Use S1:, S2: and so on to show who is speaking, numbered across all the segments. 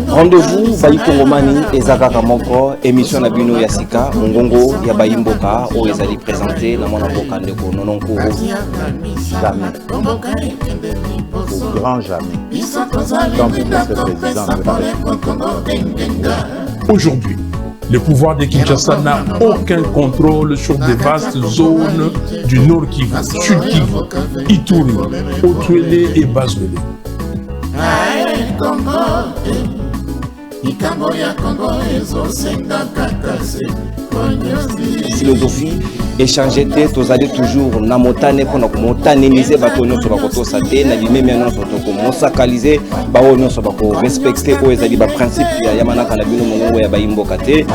S1: Rendez-vous Bayi Kongomani Ezaka Kamoko, émission na bino Yasika, Mongongo ya Bayi Mboka, où ils allaient présenter na mona Mboka ndeko Nononko.
S2: Jamais. Au grand jamais. Comme le président de la République.
S3: Aujourd'hui, le pouvoir de Kinshasa n'a aucun contrôle sur des vastes zones du Nord Kivu, Sud Kivu, Ituri, Otuele et Bazwele.
S1: Philosophie, échanger te, tozali toujours na motane pour na motaneniser batonyo so bakoto sate na limemi ya nyonso to mosakaliser bawo nyonso bako respecter o ezali ba principe ya yamanaka na bino mongongo ya bayimboka te.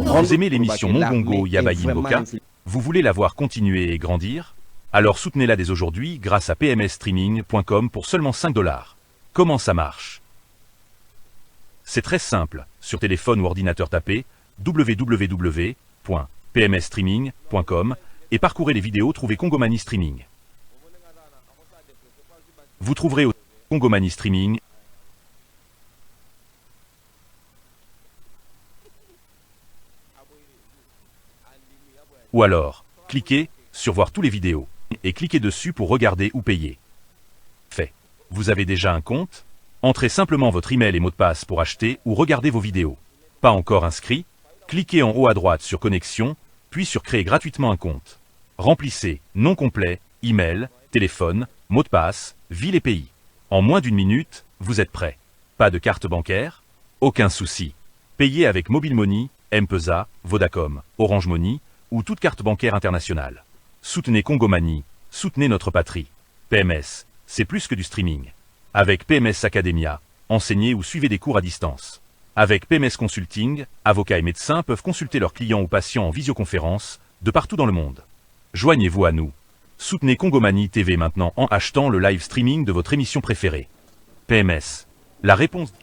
S4: Vous aimez l'émission Mongongo Yabayi Mboka? Vous voulez la voir continuer et grandir? Alors soutenez-la dès aujourd'hui grâce à pmsstreaming.com pour seulement 5 $. Comment ça marche? C'est très simple. Sur téléphone ou ordinateur, tapez www.pmsstreaming.com et parcourez les vidéos, trouvez Kongomani Streaming. Vous trouverez au Kongomani Streaming ou alors, cliquez sur voir tous les vidéos et cliquez dessus pour regarder ou payer. Fait. Vous avez déjà un compte? Entrez simplement votre email et mot de passe pour acheter ou regarder vos vidéos. Pas encore inscrit? Cliquez en haut à droite sur Connexion, puis sur Créer gratuitement un compte. Remplissez nom complet, email, téléphone, mot de passe, ville et pays. En moins d'une minute, vous êtes prêt. Pas de carte bancaire? Aucun souci. Payez avec Mobile Money, M-Pesa, Vodacom, Orange Money ou toute carte bancaire internationale. Soutenez Kongomani, soutenez notre patrie. PMS, c'est plus que du streaming. Avec PMS Academia, enseignez ou suivez des cours à distance. Avec PMS Consulting, avocats et médecins peuvent consulter leurs clients ou patients en visioconférence de partout dans le monde. Joignez-vous à nous. Soutenez Kongomani TV maintenant en achetant le live streaming de votre émission préférée. PMS, la réponse...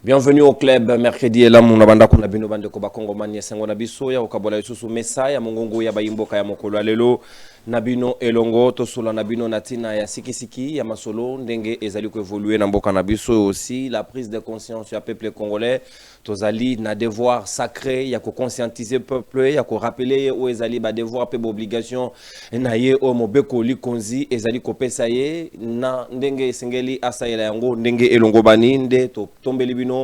S1: Bienvenue au club mercredi et là mon abanda kuna bino bande ko bakongomani sengo na biso ya okabola isusu mesa ya mongongo ya bayimboka ya mokolo lelo na bino elongo to sula na bino natina ya sikisiki ya masolo ndenge ezali ko évoluer na mboka na biso aussi la prise de conscience ya peuple congolais tozali na devoir sacré ya ko conscientiser peuple ya ko rappeler o ezali ba devoir pe obligation na ye o mobeko likonzi ezali ko pesa ye na ndenge sengeli asayela yango ndenge elongo baninde to tombeli bino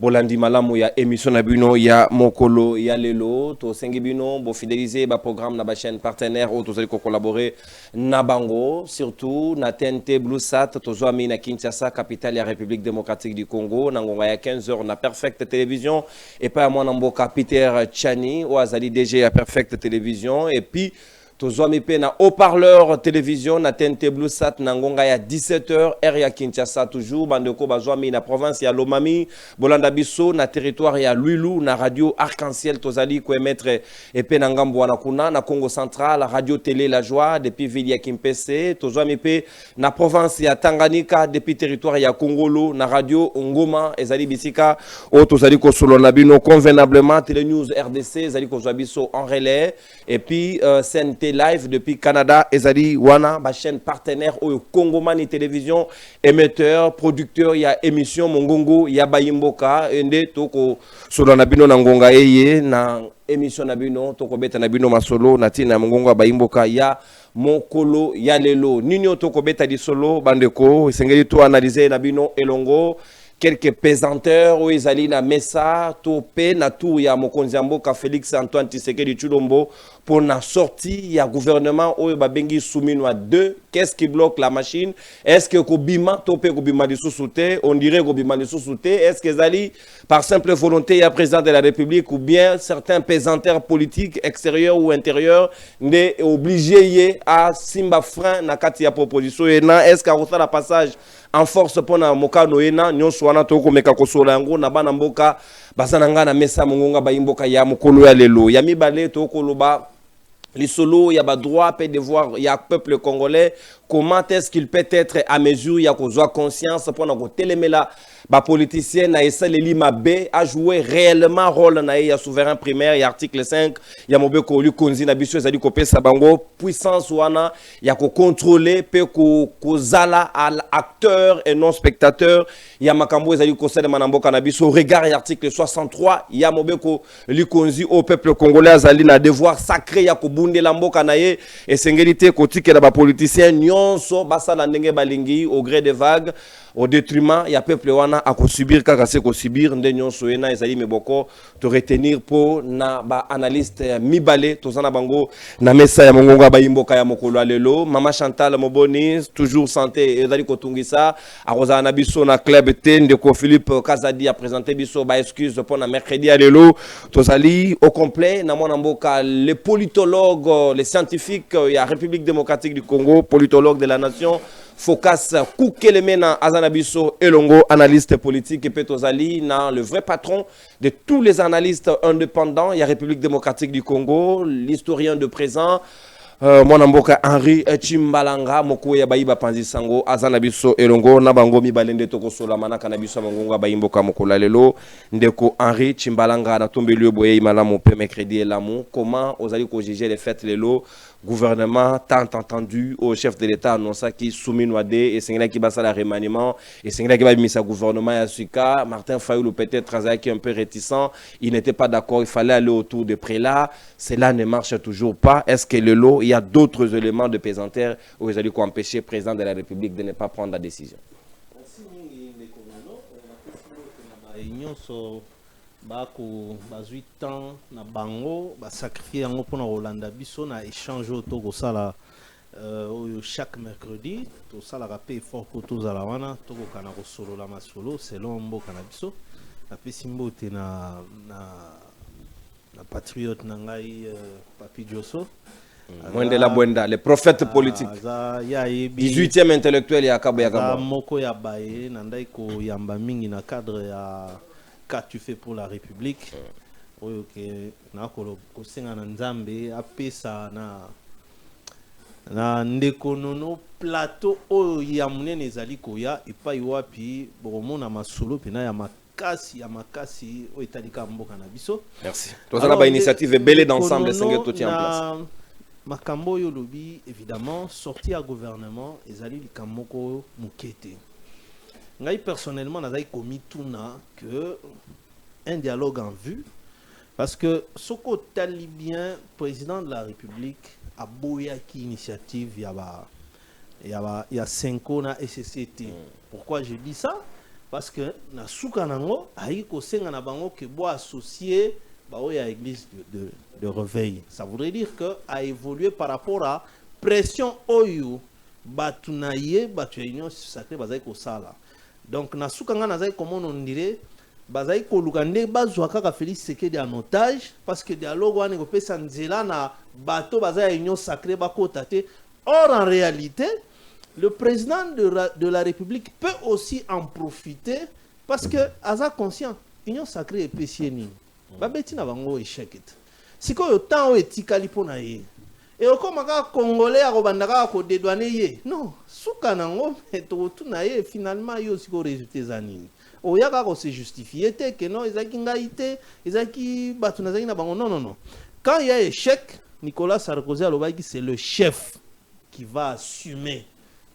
S1: bolandi malamu ya émission na bino ya mokolo ya lelo to sengi bino bo fidéliser ba programme na ba chaîne partenaire ou to zali ko collaborer na bango surtout na TNT Bluesat to zoami na Kinshasa capitale ya République démocratique du Congo na ngonga ya 15h na Perfect Télévision et pas moi na mboka Peter Chani ou azali DG ya Perfect Télévision et puis Tozoami pe na haut-parleur télévision na TNT Bluesat na ngonga ya 17h R ya Kinshasa toujours bandeko bazwami na province ya Lomami bolanda biso na territoire ya Luilu na radio Arc-en-Ciel tozali ko emettre epe na ngambo wana kuna na Congo central radio télé La Joie depuis ville ya Kimpese tozwami pe na province ya Tanganyika depuis territoire ya Kongolo na radio Ngoma ezali bisika o tozali ko solo na bino convenablement Télé News RDC ezali ko zwabiso en relais et puis CNT live depuis Canada ezali wana ba chaîne partenaire au Kongomani télévision émetteur producteur ya émission mongongo ya bayimboka ende toko solo na bino na ngonga eye na émission na bino toko beta na bino masolo na tina mongongo ya bayimboka ya mokolo ya lelo nini toko beta di solo bandeko sengeli to analyser na bino elongo quelques pesanteurs où ils allaient na messa topé na tout ya mokonzi mboka Félix Antoine Tshisekedi Tshilombo pour na sortie ya gouvernement où babengi soumino à deux qu'est-ce qui bloque la machine est-ce que kobima topé kobima de sous-souté on dirait kobima de sous-souté est-ce que zali par simple volonté ya président de la République ou bien certains pesanteurs politiques extérieurs ou intérieurs n'est obligé à simba frein na kati ya proposition et na est-ce qu'à la passage en force pour na mokano ena nyonso wana to ko meka ko sola yango na bana mboka basananga na mesa mongonga bayimboka ya mokolo ya lelo ya mibale to ko loba les solos il y a ba droit peut devoir il y a peuple congolais comment est-ce qu'il peut être à mesure il y a ko zwa conscience pour na ko telemela ba politicien na esa leli mabe a joué réellement rôle na ya souverain primaire ya article 5 ya mobeko lu konzi na biso ezali kopesa bango puissance wana ya ko contrôler pe ko zala acteur et non spectateur ya makambo ezali ko sala manamboka na biso regard ya article 63 ya mobeko lu konzi au peuple congolais azali na devoir sacré ya ko bundela mboka na ye esengeli te kotikela ba politicien nyonso basala ndenge balingi au gré des vagues au détriment ya peuple wana a ko subir kaka se ko subir nde nyonso ena ezali meboko to retenir po na ba analyste mibale tozana bango na mesa ya mongonga ba imboka ya mokolo lelo mama Chantal Moboni toujours santé ezali kotungisa akoza na biso na club tende ko Philippe Kazadi a présenté biso ba excuse pour na mercredi à lelo tozali au complet na mona mboka les politologues les scientifiques ya République démocratique du Congo politologues de la nation Focus Koukelemena Azanabiso Elongo, analyste politique et Petozali, le vrai patron de tous les analystes indépendants. Il y a République démocratique du Congo, l'historien de présent, Mwanamboka Henri Chimbalanga, Mokoya Baïba Panzisango, Azanabiso Elongo, Nabango Mibalende Toko Solamana, Kanabiso Mangonga Baimboka Mokola Lelo, Ndeko Henri Chimbalanga, Natombe Boye Malamu, mercredi et l'amour. Comment vous allez juger les fêtes Lelo? Gouvernement tant entendu au chef de l'État annonça qui soumis Noadé et c'est qui basa la remaniement et c'est qui va mis sa gouvernement à Suka. Martin Fayoulou peut-être qui est un peu réticent, il n'était pas d'accord, il fallait aller autour de Prélat. Cela ne marche toujours pas. Est-ce que le lot, il y a d'autres éléments de pesanteur où ils allaient empêcher le président de la République de ne pas prendre la décision?
S5: Bako bazui temps na bango ba sacrifier yango pona Rolanda biso na échange auto ko sala chaque mercredi to sala rapé fort pour tous ala wana to ko kana ko solo la masolo selon mboka na biso na pesimbo te na patriote na ngai Papi Dioso
S1: Mwendela Bwenda, le prophète politique. 18e intellectuel ya Kabo ya Kabo.
S5: Moko ya baye na ndai ko yamba mingi na cadre ya qu'as-tu fait pour la République? Ok, na kolo kosenga na nzambe apesa na ndeko nono plateau oyo ya munene ezali koya epai wapi bomona masolo pena ya makasi oyo etalika mboka na biso.
S1: Merci. Tozala ba initiative belé d'ensemble senge tout en place.
S5: Makambo oyo lobi évidemment sorti à gouvernement ezali likamoko mukete. Ngai personnellement nazai komi tuna que un dialogue en vue parce que soko tali bien président de la République a boya ki initiative ya 5 ans na SCT. Pourquoi je dis ça? Parce que na suka nango ayi ko senga na bango ke bo associé ba oya église de réveil. Ça voudrait dire que a évolué par rapport à pression oyo batunaye batu union sacrée bazai ko sala. Donc na sukanga nazai comment on dirait bazai ko lukande bazwa kaka Félix Tshisekedi en otage parce que dialogue wana ko pesa nzela na bato bazai union sacrée bakota te. Or en réalité le président de la République peut aussi en profiter parce que aza conscient union sacrée est pécieni babeti na bango échec sikoyo temps o etikali pona ye et comme un Congolais a robandaka ko dédouaner ye non suka nango to na ye finalement yo siko résultat zanini o yaka ko se justifier te que non ezaki ngaité ezaki batu nazaki na bango non quand il y a échec Nicolas Sarkozy alobaki c'est le chef qui va assumer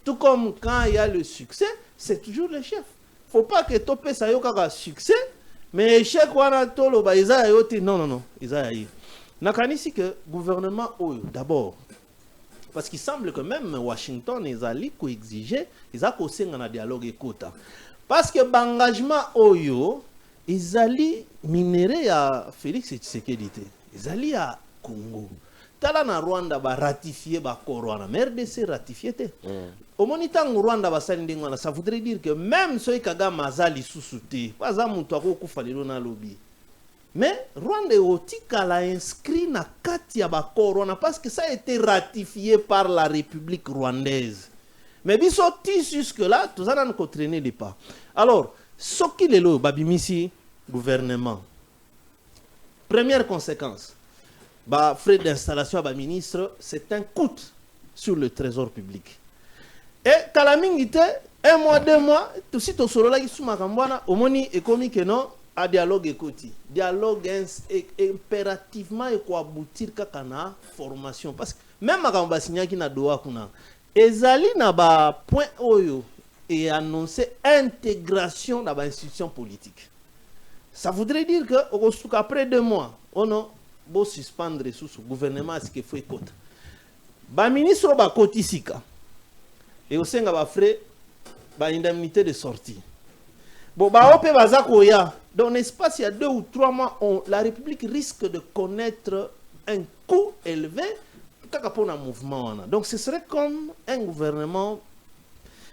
S5: tout comme quand il y a le succès c'est toujours le chef faut pas que topé sa yo kaka succès mais échec wana to loba eza yo te non eza yi. Nakanisi que gouvernement oyo d'abord parce qu'il semble que même Washington les ali ko exiger ils a kosenga na dialogue ekota parce que engagement oyo izali minéré ya Félix Tshisekedi te izali ya Congo tala na Rwanda ba ratifier ba korona RDC ratifier te au monitant Rwanda ba sali ndengwana ça voudrait dire que même soy Kagame azali susuté pas za muntu akokufa lelo na lobby. Mais Rwanda Otika l'a inscrit na kati ya bakorona parce que ça a été ratifié par la République rwandaise. Mais biso ti jusque là tout ça n'a pas traîné les pas. Alors, ce qui est le babimisi gouvernement. Première conséquence, frais d'installation à ministre, c'est un coût sur le trésor public. Et Kalamingite, 1 mois, 2 mois, tout si tu solo là qui sous Makambwana, au moni et comme que non, à dialogue écouti. Dialogue impérativement et quoi aboutir kakana formation. Parce que même Makamba signa qui n'a doa kuna. Ezali na ba point oyo et annoncer intégration dans l'institution politique. Ça voudrait dire que après 2 mois, on a beau suspendre sous le gouvernement à ce qu'il faut écouter. Ba ministre ba kotisika et au sein ba frais ba indemnité de sortie. Bon ba ope bazakoya dans l'espace il y a 2 ou 3 mois la République risque de connaître un coût élevé pour un mouvement. Donc ce serait comme un gouvernement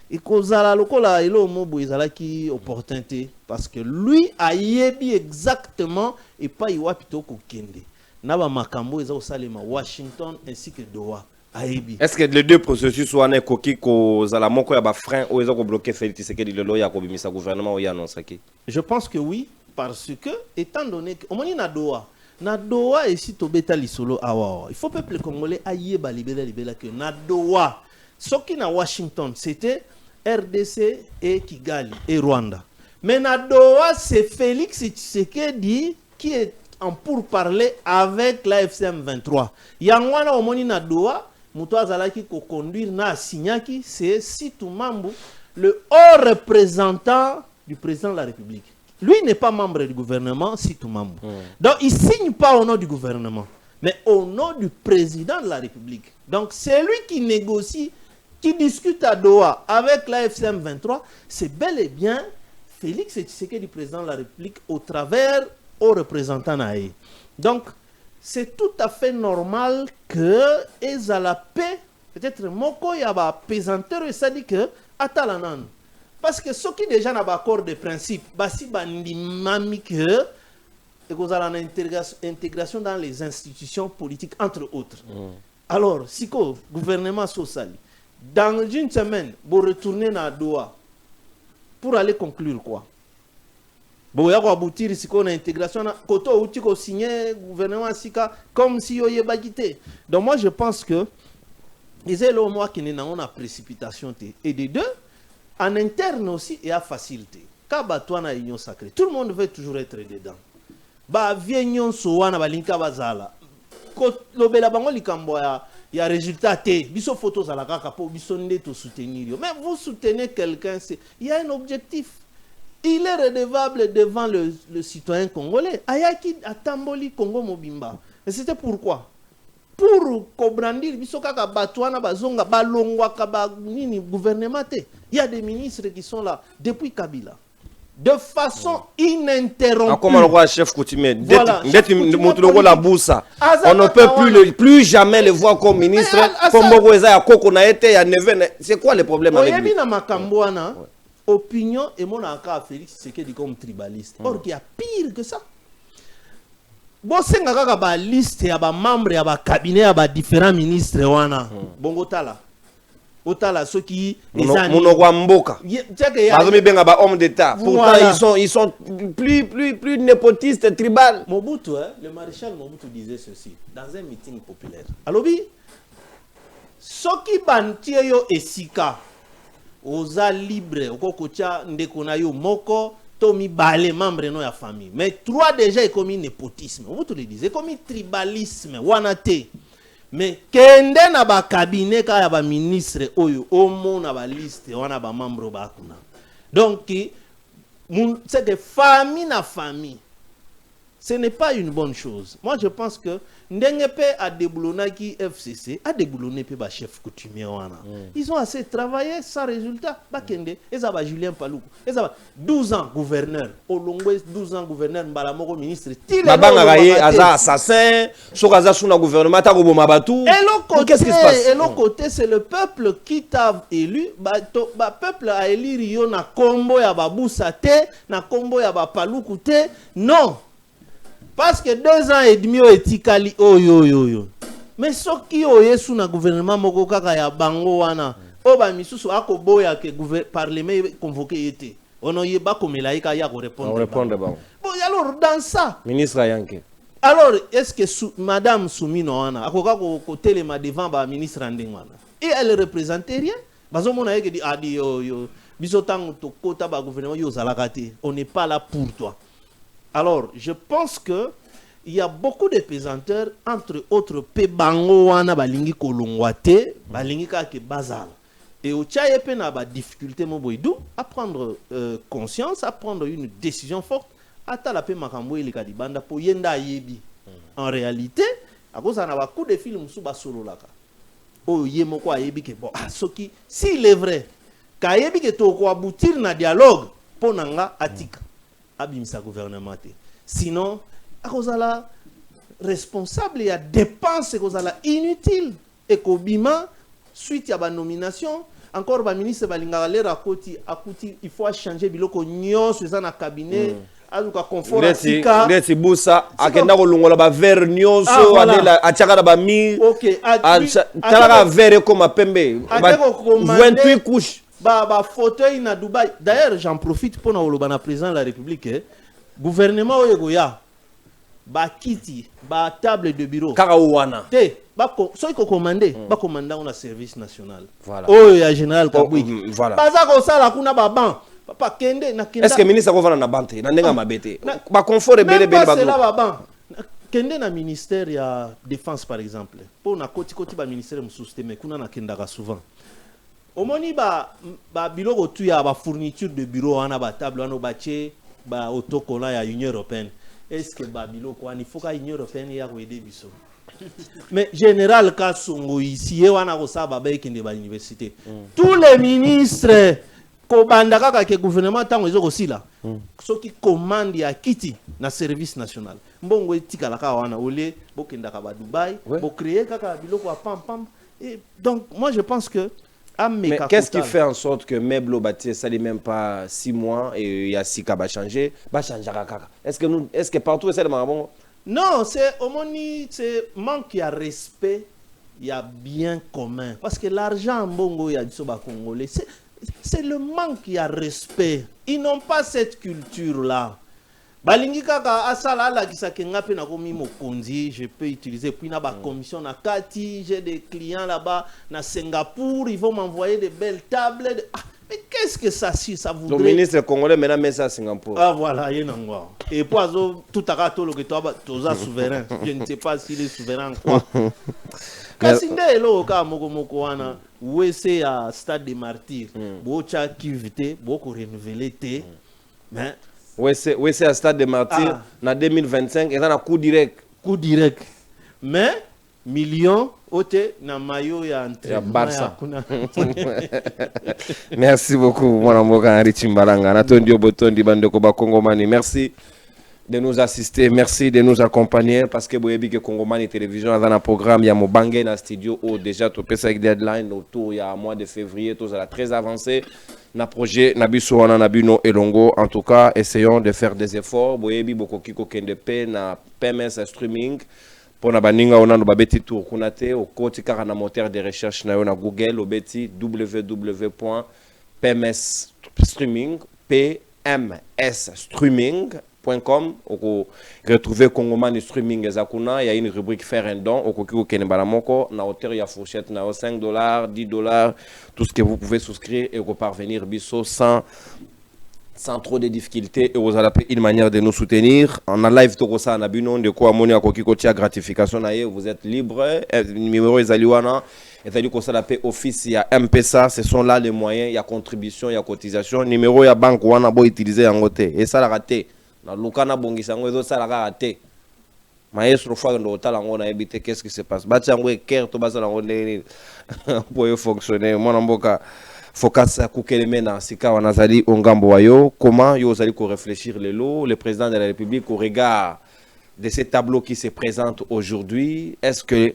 S5: et kozala lokola ilo mobo izala ki opportunité parce que lui a yebi exactement et pas iwa pito ko kende na ba makambo eza osalema Washington ainsi que Doha ayebi.
S1: Est-ce que les deux processus sont en koki kozala moko ya ba frein o eza ko bloquer Félix Tshisekedi lelo ya ko bimisa gouvernement o ya annonce ki?
S5: Je pense que oui parce que étant donné que omoni na Doha et si tobeta lisolo awa il faut peuple congolais ayeba libérer que na Doha soki na Washington c'était RDC et Kigali et Rwanda. Mais na Doha, c'est Félix Tshisekedi qui est en pourparler avec la FCM 23. Yangwana omoni na Doha, muto azalaki ko conduire na signaki, c'est Sitou Mambu, le haut représentant du président de la République. Lui n'est pas membre du gouvernement, Sitou Mambu. Donc il signe pas au nom du gouvernement, mais au nom du président de la République. Donc c'est lui qui négocie, qui discute à Doha avec la FCM 23, c'est bel et bien Félix Tshisekedi, du président de la République, au travers aux représentants naïe. Donc, c'est tout à fait normal que la paix, peut-être moko yaba pesanteur et ça dit que atalanan. Parce que ceux qui déjà n'ont pas accord de principe, basi bandimami que et vous avez une intégration dans les institutions politiques entre autres. Alors, si le gouvernement social dans une semaine, vous retournez à Doha pour aller conclure quoi? Bon, il y a aboutir si on a intégration, koto outi ko signé gouvernement sika comme si yo yeba quitté. Donc moi je pense que ils est le mois qui n'est pas en précipitation et de deux en interne aussi il y a facilité. Kabatwa na union sacrée, tout le monde veut toujours être dedans. Ba vienyon so wana balinka bazala. Ko lobela bango likambo il y a résultat T, biso photos à la kaka pour biso ndeto soutenir. Mais vous soutenez quelqu'un, il y a un objectif. Il est redevable devant le citoyen congolais. Ayaki atamboli Congo Mobimba. Et c'était pourquoi? Pour cobrandir biso kaka batwana bazonga balongwa kaba nini gouvernement T. Il y a des ministres qui sont là depuis Kabila. De façon ininterrompue.
S1: Comment le roi chef coutumier,
S5: voilà,
S1: la boussa. On ne peut plus jamais le voir comme ministre. Comme Bogoeza ya Koko na été ya Neven. C'est quoi le problème avec lui?
S5: Opinion et mon encore Félix Tshisekedi comme tribaliste. Or il y a pire que ça. Bon senga kaka ba liste ya ba membre ya ba cabinet ya ba différents ministres wana. Bongo tala. Otala ceux qui
S1: Monogwa Mboka. Bazomi benga ba homme d'état. Pourtant ils sont plus népotistes tribal.
S5: Mobutu le maréchal Mobutu disait ceci dans un meeting populaire. Alobi soki bantie yo esika oza libre okokocha ndeko na yo moko tomi balé membre no ya famille. Mais 3 déjà est comme népotisme. Mobutu le disait comme tribalisme wanate. Mais kende na ba cabinet ka ya ba ministre oyo omo na ba liste wana ba membre ba kuna. Donc c'est de famille na famille. Ce n'est pas une bonne chose. Moi je pense que Ndengepe a déboulonné qui FCC a déboulonné pe ba chef coutumier wana. Ils ont assez travaillé sans résultat. Ba kende ezaba Julien Paluku. Ezaba 12 ans gouverneur. Olongwe 12 ans gouverneur mbalamoko ministre.
S1: Babanga gaye aza assassin, sokaza suna gouvernement ta koboma batu. Qu'est-ce qui se passe?
S5: Et l'autre côté c'est le peuple qui t'a élu. Ba peuple a élu Rio na kombo ya babusa te, na kombo ya ba Paluku te. Non. Parce que 2 ans et demi etikali oyo. Mais ce qui oye sous na gouvernement moko kaka ya bango wana. Oba misusu akoboya ke parlement convoqué été. Ono yeba komelaika ya ko répondre.
S1: Bon.
S5: Bon alors dans ça.
S1: Ministre Yanké.
S5: Alors est-ce que madame Soumino wana akoka ko telema devant ba ministre andengwana? Et elle représente rien. bazomona yeke di adi yo biso tango to kota ba gouvernement yo zalakate. On n'est pas là pour toi. Alors, je pense que il y a beaucoup de pesanteurs, entre autres pebango wana balingi kolongwate, balingi kake bazal. Et au tchaye pe na ba difficulté mo boydou à prendre conscience, à prendre une décision forte, ata la pe makambo ele kadibanda po yenda yebi. En réalité, à cause na ba coup de fil musu ba solo laka. O yemoko ayebi ke bon, soki s'il est vrai, ka yebi ke to ko aboutir na dialogue po nanga atika. Abimisa gouvernement te. Sinon, à cause de la responsable, il y a dépenses à cause de la inutile. Et qu'au bima, suite à la nomination, encore le ministre Balingalé Rakoti, il faut changer biloko nyon sur un cabinet. Aluka confort atika.
S1: Ndeti busa akenda kolongola ba verre nyonso adela achaka ba mi.
S5: OK.
S1: Tala verre comme pembe. 28 couches.
S5: Ba fauteuil na Dubaï. D'ailleurs, j'en profite pour na président de la République. Gouvernement oyegoya. Ba kiti, ba table de bureau.
S1: Karawana.
S5: Te, ba so ko commander, ba commander on a service national.
S1: Voilà.
S5: Oh ya général Kabui.
S1: Voilà.
S5: Baza ko sala kuna ba ban. Papa kende na kenda.
S1: Est-ce que ministre ko vana na bante na ndenga mabete? Ba confort ebele bele ba.
S5: C'est là ba ban. Kende na ministère ya défense par exemple. Pour na koti ba ministère mu système kuna na kenda ka souvent. Omoni ba biloko tu ya ba fourniture de bureau ana ba table ana ba che ba autocollant ya Union européenne. Est-ce que Babilo quoi il faut qu'Union européenne y a aider biso. Mais général Kasongo ici et wana ko sa baba ekende ba université. Tous les ministres ko bandaka ka ke gouvernement tango ezo ko sila. Ceux qui commandent ya kiti na service national. Mbongo etika la ka wana ole bokenda ka ba Dubaï, bo créer kaka biloko pam pam. Et donc moi je pense que
S1: mais qu'est-ce qui fait en sorte que Meblo Bati, ça n'est même pas 6 mois et il y a 6 cas va changer, est-ce que partout c'est le marabon?
S5: Non, c'est au moni, c'est manque de respect, il y a bien commun parce que l'argent en bongo il y a du soba congolais, c'est le manque de respect. Ils n'ont pas cette culture là. Balingi kaka asala la kisakenga pe na komi mokonzi, je peux utiliser puis na ba commission na kati, j'ai des clients là-bas na Singapour, ils vont m'envoyer des belles tables. Mais qu'est-ce que ça si ça voudrait?
S1: Le ministre congolais maintenant met ça à Singapour.
S5: Ah voilà, il y a un et poiso tout à tout le que toi souverain. Je ne sais pas s'il est souverain quoi. Kasinde elo ka moko wana wese à stade des martyrs. Bocha kivité, beaucoup renouveler té. Mais
S1: oui, c'est à stade de martyr. En 2025, il y a un coup direct.
S5: Coup direct. Mais, millions, ote, na mayo ya entrée.
S1: Ya Barça. Merci beaucoup, mon Mboka Henri Chimbalanga. Natondio Botondi Bandeko Bakongomani. Merci de nous assister. Merci de nous accompagner. Parce que Boyebi que Kongomani Télévision a un programme. Il y a mon bangé dans le studio. Déjà, tout ça avec deadline. Autour, il y a un mois de février. Tout ça très avancé. Na projet Nabiso wana Nabino Elongo. En tout cas, essayons de faire des efforts. Boyebi boko kiko kendepe na PMS streaming. Pour na baninga ona no babeti tour kunate au côté car na moteur de recherche na na Google obeti www.pmsstreaming pmsstreaming.com ou retrouver Kongomani streaming ezakuna. Il y a une rubrique faire un don au kiko kenebalamoko na hauteur ya fourchette na $5 $10 tout ce que vous pouvez souscrire et parvenir biso sans trop de difficultés et vous avez une manière de nous soutenir. On a live tout ça na bino de quoi amoni akokiko tia gratification na ye, vous êtes libre. Numéro ezaliwana ezali ko ça office ya M-Pesa, ce sont là les moyens, il y a contribution, il y a cotisation. Numéro ya banque wana bo utiliser yango te et ça la raté. Na lukana bongisa ngo ezo ça la raté. Maestro fois ndo tala ngo na ebité qu'est-ce qui se passe? Bati yango eker to basa ngo ndeni pour fonctionner. Mwana mboka Focus Kukelemena Sika Wanazali Ongambo Wayo, comment vous allez réfléchir le président de la République au regard de ces tableaux qui se présentent aujourd'hui? Est-ce que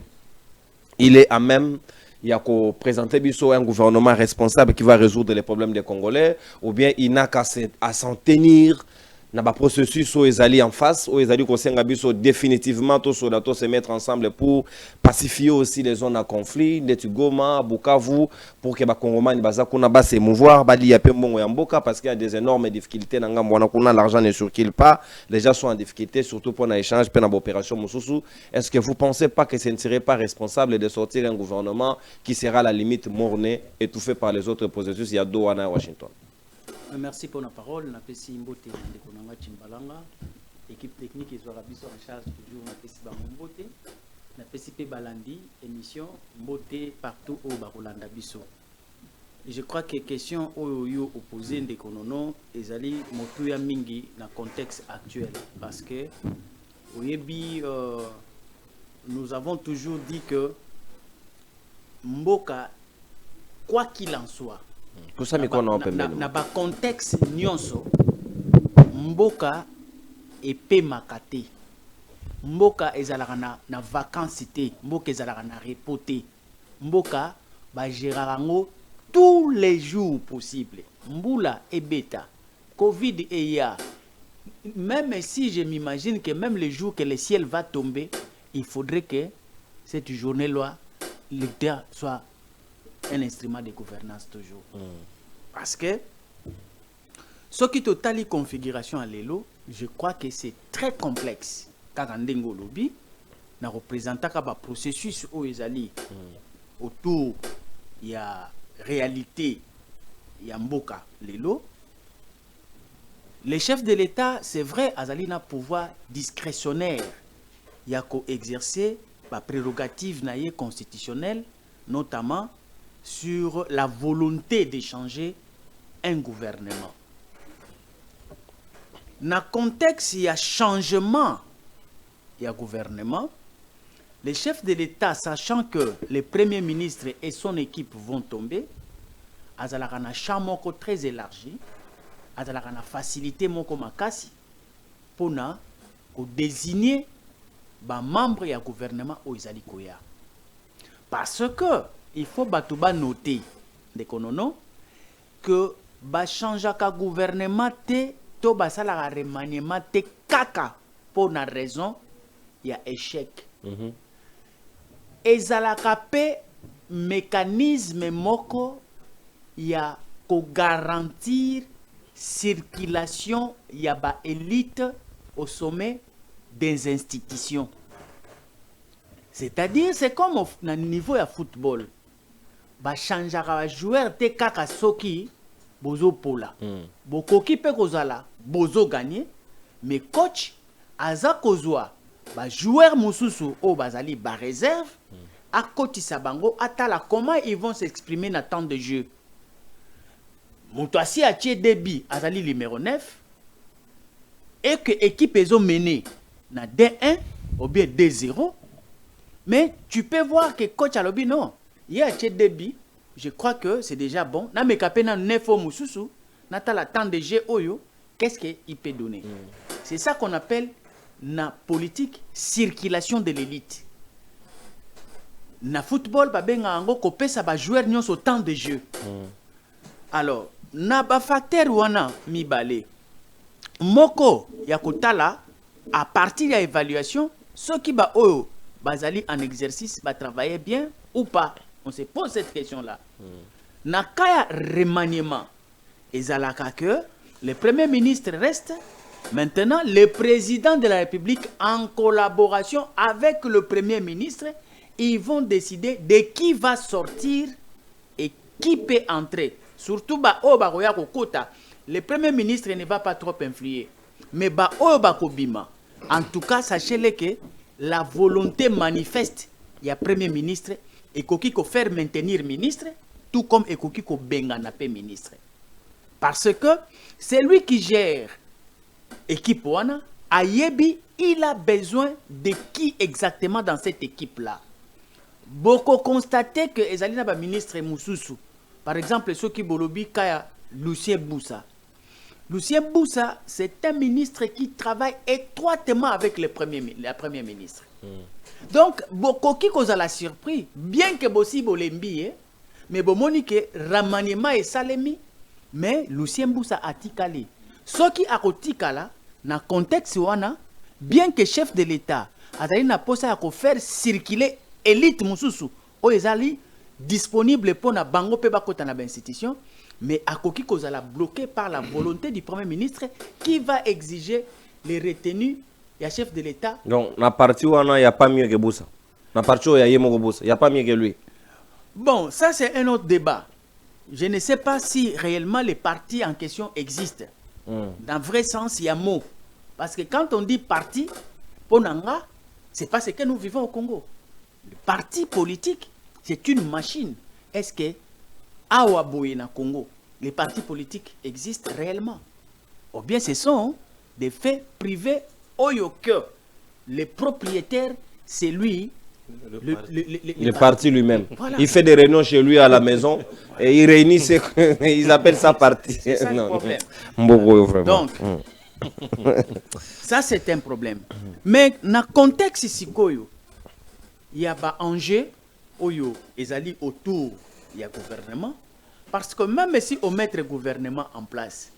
S1: il est à même il y a qu'à présenter un gouvernement responsable qui va résoudre les problèmes des Congolais, ou bien il n'a qu'à s'en tenir na ba processus oyo ezali en face oyo ezali kosenga biso définitivement tosoda to se mettre ensemble pour pacifier aussi les zones à conflit ndeti Goma, Bukavu, pour que bakongomani baza kuna base mouvoir bali ya pe mbongo ya mboka parce qu'il y a des énormes difficultés na ngambo wana kuna l'argent ne circule pas, les gens sont en difficulté surtout pour un échange pe na opération mususu. Est-ce que vous pensez pas que ce ne serait pas responsable de sortir un gouvernement qui sera à la limite morné, étouffé par les autres processus il y a Doha à Washington?
S6: Merci pour la parole. Na pesi mbote de konanga Chimbalanga. Équipe technique et Zorabiso en charge toujours na pesi ba mbote. Na pesi pe balandi émission mbote partout au Barolanda biso. Je crois que question oyo opposé de konono ezali motuya mingi na contexte actuel parce que oyebi nous avons toujours dit que mboka quoi qu'il en soit
S1: Tout ça,
S6: na ba contexte nyonso mboka epe makate mboka ezalaka na vacances te mboka ezalaka na repos mboka ba gérarango tous les jours possibles mbula ebeta covid eya même si je m'imagine que même le jour que le ciel va tomber il faudrait que cette journée-là l'État soit un instrument de gouvernance toujours. Parce que ce qui totali configuration à l'élo, je crois que c'est très complexe. Kagandengo lobby, na représentant kaba processus au ezali autour il y a réalité, il y a mboka l'élo. Les chefs de l'État, c'est vrai, azali na pouvoir discrétionnaire, il y a qu'à exercer la prérogative naie constitutionnelle, notamment sur la volonté de changer un gouvernement. Dans le contexte, il y a changement, il y a gouvernement. Les chefs de l'État, sachant que le Premier ministre et son équipe vont tomber, ils ont un champ très élargi, ils ont une facilité pour désigner les membres du gouvernement au Izalikoya. Parce que il faut noter que ba changea ka gouvernement te to ba sala remaniement te kaka pour une raison il y a échec. Ezalaka pe mécanisme moko il a ko garantir circulation y a ba élite au sommet des institutions. C'est-à-dire c'est comme au niveau de football. Ba changeaka joueur te kaka soki bozo pola. Bokoki pe kozala bozo gagner mais coach aza kozwa ba joueur mususu o bazali ba réserve a kotisa bango atala comment ils vont s'exprimer dans temps de jeu. Moutouassi a tiré débit azali numéro 9 et que équipe ezo mené na D1 ou bien D0 mais tu peux voir que coach alobi non il y a tiré débit je crois que c'est déjà bon na me kapé na 9 au mususu na tala temps de jeu oyo qu'est-ce qu'il peut donner. C'est ça qu'on appelle na politique circulation de l'élite. Na football ba benga ngo kopesa ba joueur nyonso temps de jeu. Alors na ba facteur wana mibale moko ya kotala à partir de l'évaluation ceux qui ba oyo bazali en exercice ba travailler bien ou pas. On se pose cette question là. Na kaya remaniement ezalaka que le premier ministre reste. Maintenant, le président de la République, en collaboration avec le Premier ministre, ils vont décider de qui va sortir et qui peut entrer. Surtout, le Premier ministre ne va pas trop influer. Mais en tout cas, sachez-le que la volonté manifeste, il y a Premier ministre, et qu'il faut faire maintenir ministre, tout comme il faut benganapé ministre. Parce que c'est lui qui gère équipe wana ayebi il a besoin de qui exactement dans cette équipe là. Beaucoup constaté que ezali ba ministre mususu par exemple ceux qui bolobi kaya Lucien Boussa. Lucien Boussa c'est un ministre qui travaille étroitement avec le premier ministre. Donc beaucoup qui cause la surprise bien que bossi bolembi mais bomoni que remaniement et salemi mais Lucien Boussa a tikali. Ce qui a kotikala, na contexte wana bien que chef de l'État azali na posa ya ko faire circuler élite mususu o ezali disponible pour na bango pe bakota na ba institution, mais akoki kozala bloqué par la volonté du premier ministre qui va exiger les retenues ya chef de l'État.
S1: Donc na parti wana y a pas mieux que Boussa. Na parti où y a Yemo Boussa, y a pas mieux que lui.
S6: Bon, ça c'est un autre débat. Je ne sais pas si réellement les partis en question existent. Dans le vrai sens, il y a mot. Parce que quand on dit parti, Ponanga, c'est pas ce que nous vivons au Congo. Le parti politique, c'est une machine. Est-ce que à Ouaboué, Congo, les partis politiques existent réellement? Ou bien ce sont des faits privés au que le propriétaire, c'est lui.
S1: Le parti lui-même.
S6: Voilà.
S1: Il fait des réunions chez lui à la maison et il réunit ils appellent ça parti.
S6: C'est ça le problème.
S1: Vraiment.
S6: Donc, ça c'est un problème. Mais dans le contexte ici, il y a des enjeux qui autour du gouvernement. Parce que même si on met le gouvernement en place,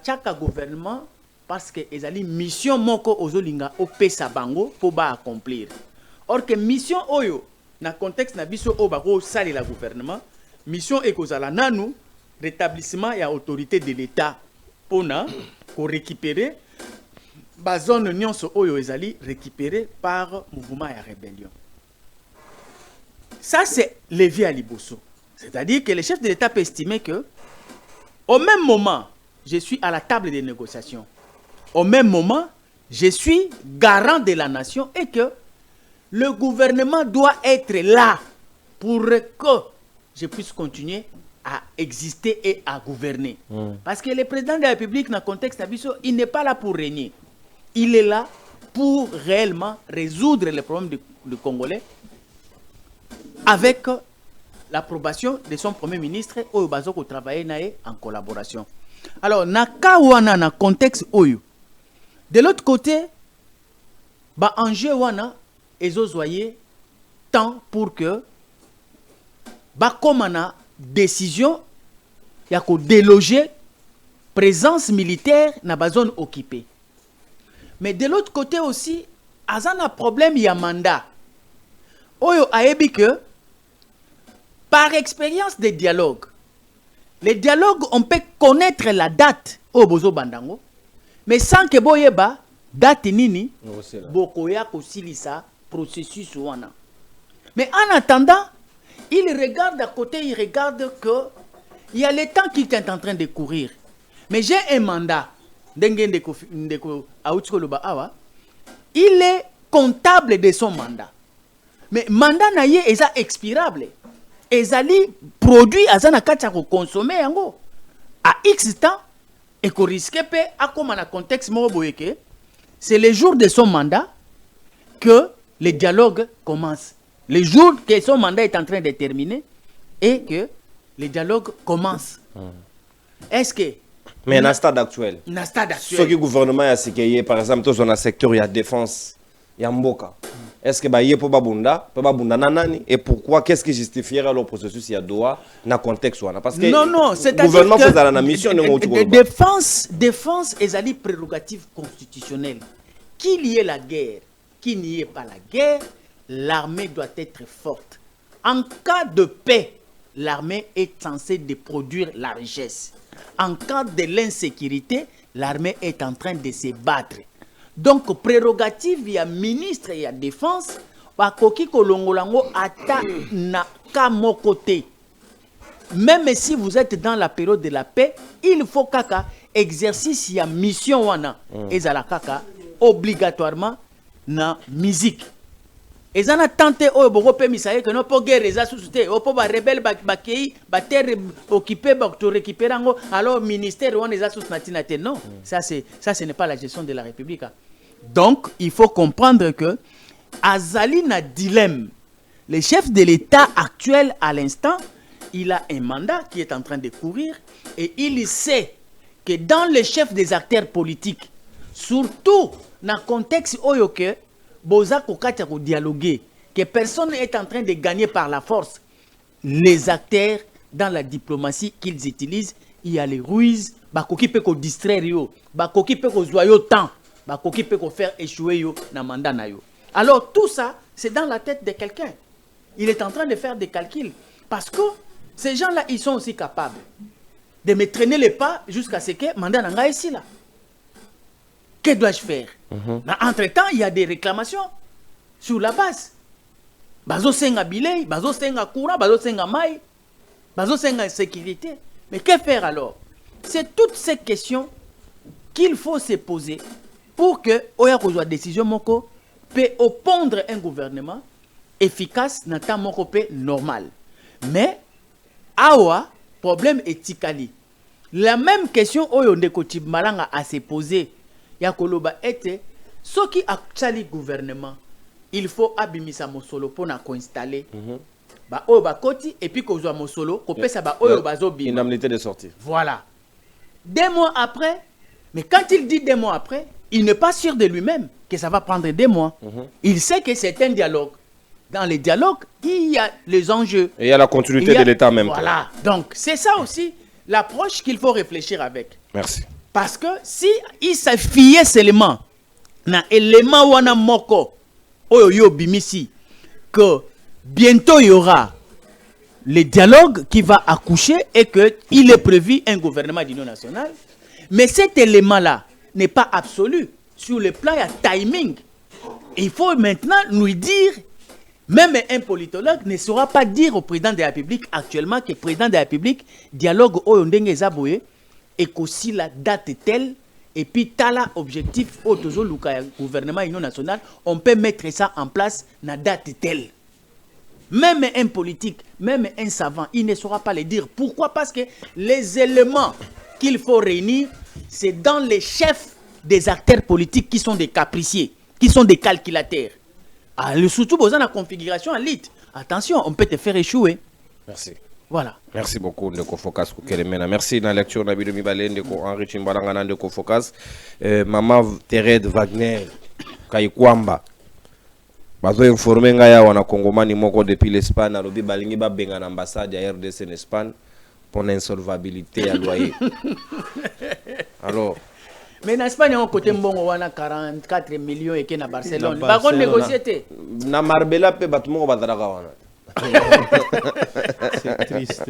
S6: chaque gouvernement, parce que il y a une mission moko ozolinga opesa bango pour accomplir. Or que mission oyo na contexte na biso o bako sali la gouvernement, mission ekozala nanu rétablissement et autorité de l'État pour récupérer ba zone nyonso oyo ezali récupéré par mouvement et rébellion. Ça c'est levier à liboso. C'est-à-dire que le chef de l'État peut estimer que au même moment, je suis à la table des négociations. Au même moment, je suis garant de la nation et que le gouvernement doit être là pour que je puisse continuer à exister et à gouverner. Parce que le président de la République, dans le contexte d'Abisso, il n'est pas là pour régner. Il est là pour réellement résoudre les problèmes du Congolais avec l'approbation de son premier ministre Oyo Bazoko travailler en collaboration. Alors, dans le contexte Oyo, de l'autre côté, ba enjeu wana ezozoyer tant pour que ba komana décision ya ko déloger présence militaire na ba zone occupée. Mais de l'autre côté aussi, azana problème ya mandat. Oyo ayebi que par expérience de dialogue, les dialogues on peut connaître la date au bozo bandango, mais sans que boyeba date nini bokoya ko silisa processus wana. Mais en attendant, il regarde à côté, il regarde que il y a le temps qui est en train de courir. Mais j'ai un mandat. Il est comptable de son mandat. Mais mandat naye est expirable. Ezali produit azana kacha ko consommer yango à X temps et ko risque pe a comme dans contexte mo boyeke. C'est le jour de son mandat que le dialogue commence. Le jour que son mandat est en train de terminer et que le dialogue commence. Est-ce que...
S1: Mais dans le stade actuel,
S6: ce
S1: qui est gouvernement a sécurisé, par exemple, dans le secteur, il y a défense, il y a Mboka. Est-ce que il y a pas Babunda nanani et pourquoi qu'est-ce qui justifierait le processus il y a Doha dans le contexte parce que
S6: non, c'est
S1: le gouvernement fait la mission
S6: de défense est une prérogative constitutionnelle. Qu'il y ait la guerre, qu'il n'y ait pas la guerre, l'armée doit être forte. En cas de paix, l'armée est censée de produire la richesse. En cas de l'insécurité, l'armée est en train de se battre. Donc, prérogative, il y a ministre et il y a défense, bakoki kolongolango ata na kamo côté. Même si vous êtes dans la période de la paix, il faut kaka exercice il y a mission wana ezala kaka obligatoirement na musique. Et ça a tenté de misaye que non pour guerre eza susute o pour ba rebelle ba kei ba terre occupé ba to récupérer ngo alors ministère on eza sus natinate non ça ce n'est pas la gestion de la République. Donc il faut comprendre que azali na dilemme. Le chef de l'État actuel à l'instant, il a un mandat qui est en train de courir et il sait que dans le chef des acteurs politiques, surtout dans le contexte oyoke boza kokata ko dialoguer, que personne n'est en train de gagner par la force. Les acteurs dans la diplomatie qu'ils utilisent, il y a les ruses, bakoki pe ko distraire yo, bakoki pe ko joyeux temps, bakoki pe ko faire échouer yo na mandat na yo. Alors tout ça, c'est dans la tête de quelqu'un. Il est en train de faire des calculs parce que ces gens-là, ils sont aussi capables de me traîner les pas jusqu'à ce que mandat nanga ici là. Que dois-je faire? Entre-temps, il y a des réclamations sur la base. Bazo senga bilei, bazo senga courant, bazo senga maï, bazo senga sécurité. Mais que faire alors? C'est toutes ces questions qu'il faut se poser pour que oya kozwa décision moko peut opondre un gouvernement efficace dans temps moko pe normal. Mais awa problème etikali. La même question oyo ndeko Malanga a se poser ya koloba ete soki akchali gouvernement il faut abimisa mosolo pour na coinstaller ba oyo ba koti et puis kozwa mosolo kopesa ba oyo bazo bima
S1: indemnité de sortie.
S6: Voilà. 2 mois après, mais quand il dit 2 mois après, il n'est pas sûr de lui-même que ça va prendre 2 mois. Il sait que c'est un dialogue. Dans les dialogues, il y a les enjeux.
S1: Et il y a la continuité de l'État en même temps.
S6: Voilà. Donc, c'est ça aussi l'approche qu'il faut réfléchir avec.
S1: Merci.
S6: Parce que si il s'affiait seulement na élément wana moko oyo yo bimisi que bientôt il y aura le dialogue qui va accoucher et qu'il est prévu un gouvernement d'union nationale, mais cet élément-là n'est pas absolu sur le plan de timing. Il faut maintenant nous dire, même un politologue ne saura pas dire au président de la République actuellement que le président de la République dialogue au ndenge zaboué et qu'aussi la date est telle et puis tala objectif au gouvernement d'union nationale, on peut mettre ça en place na date telle. Même un politique, même un savant, il ne saura pas le dire. Pourquoi? Parce que les éléments qu'il faut réunir, c'est dans les chefs des acteurs politiques qui sont des capriciers, qui sont des calculateurs. Ah, le surtout besoin de la configuration en lit. Attention, on peut te faire échouer.
S1: Merci.
S6: Voilà.
S1: Merci beaucoup Ndeko Focas Kukelemena. Merci dans la lecture na bido mibale Ndeko Henri Chimbalanga Ndeko Focas. Maman Thérèse Wagner Kaikwamba. Bazo informé nga ya wana Kongomani moko depuis l'Espagne alobi balingi ba benga na ambassade ya RDC en Espagne pour l'insolvabilité à loyer. Alors
S6: mais en Espagne on côté mbongo wana 44 millions et que na Barcelone. Ba kon négocier
S1: na Marbella pe batmo bazalaka wana.
S5: C'est triste.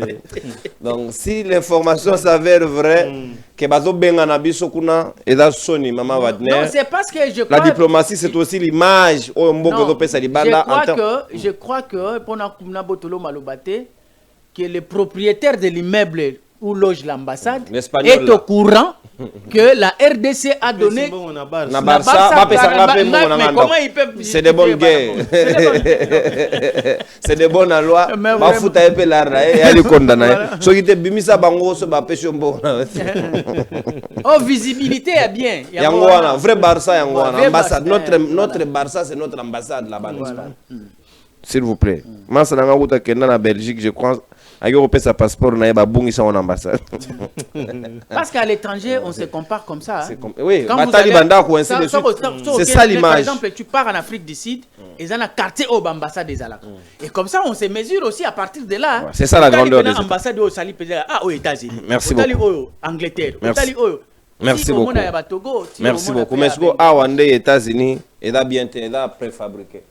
S1: Donc si l'information s'avère vraie que bazo benga na biso kuna eza soni Maman Wagner.
S6: Non, c'est parce que je crois
S1: la diplomatie c'est aussi l'image au mbongo zo pesa libanda
S6: je crois que pour na botolo malobate que le propriétaire de l'immeuble où loge l'ambassade est au courant que la RDC a donné
S1: na Barça, mais comment ils peuvent c'est des bonnes guerres. C'est des bonnes lois. Ba futa epe la ra et ali condamné. So qui te bimisa bango so ba pêche mbo.
S6: Oh visibilité est bien.
S1: Yango wana vrai Barça yango wana ambassade notre Barça c'est notre ambassade là-bas en Espagne. S'il vous plaît. Masa na nguta kenda na Belgique je crois. Sa passeport na ba bungi sa ambassade.
S6: Parce qu'à l'étranger on se compare comme ça. Hein.
S1: Oui, c'est ça l'image.
S6: Par exemple, tu pars en Afrique du Sud, et dans la quartier au ambassade des Alaks. Et comme ça on se mesure aussi à partir de là.
S1: C'est ça la grandeur des
S6: ambassades au Sali aux États-Unis.
S1: Merci beaucoup.
S6: Au Angleterre,
S1: merci beaucoup. Merci beaucoup. Mais aux États-Unis, et là bien là préfabriqué.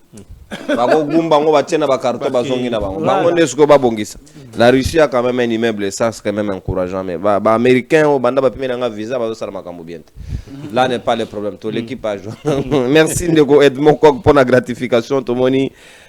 S1: La Russie a quand même un immeuble, ça c'est quand même encourageant. Mais les Américains, un visa, là n'est pas le problème. Tout l'équipage. Merci de Edmond Kok pour la gratification.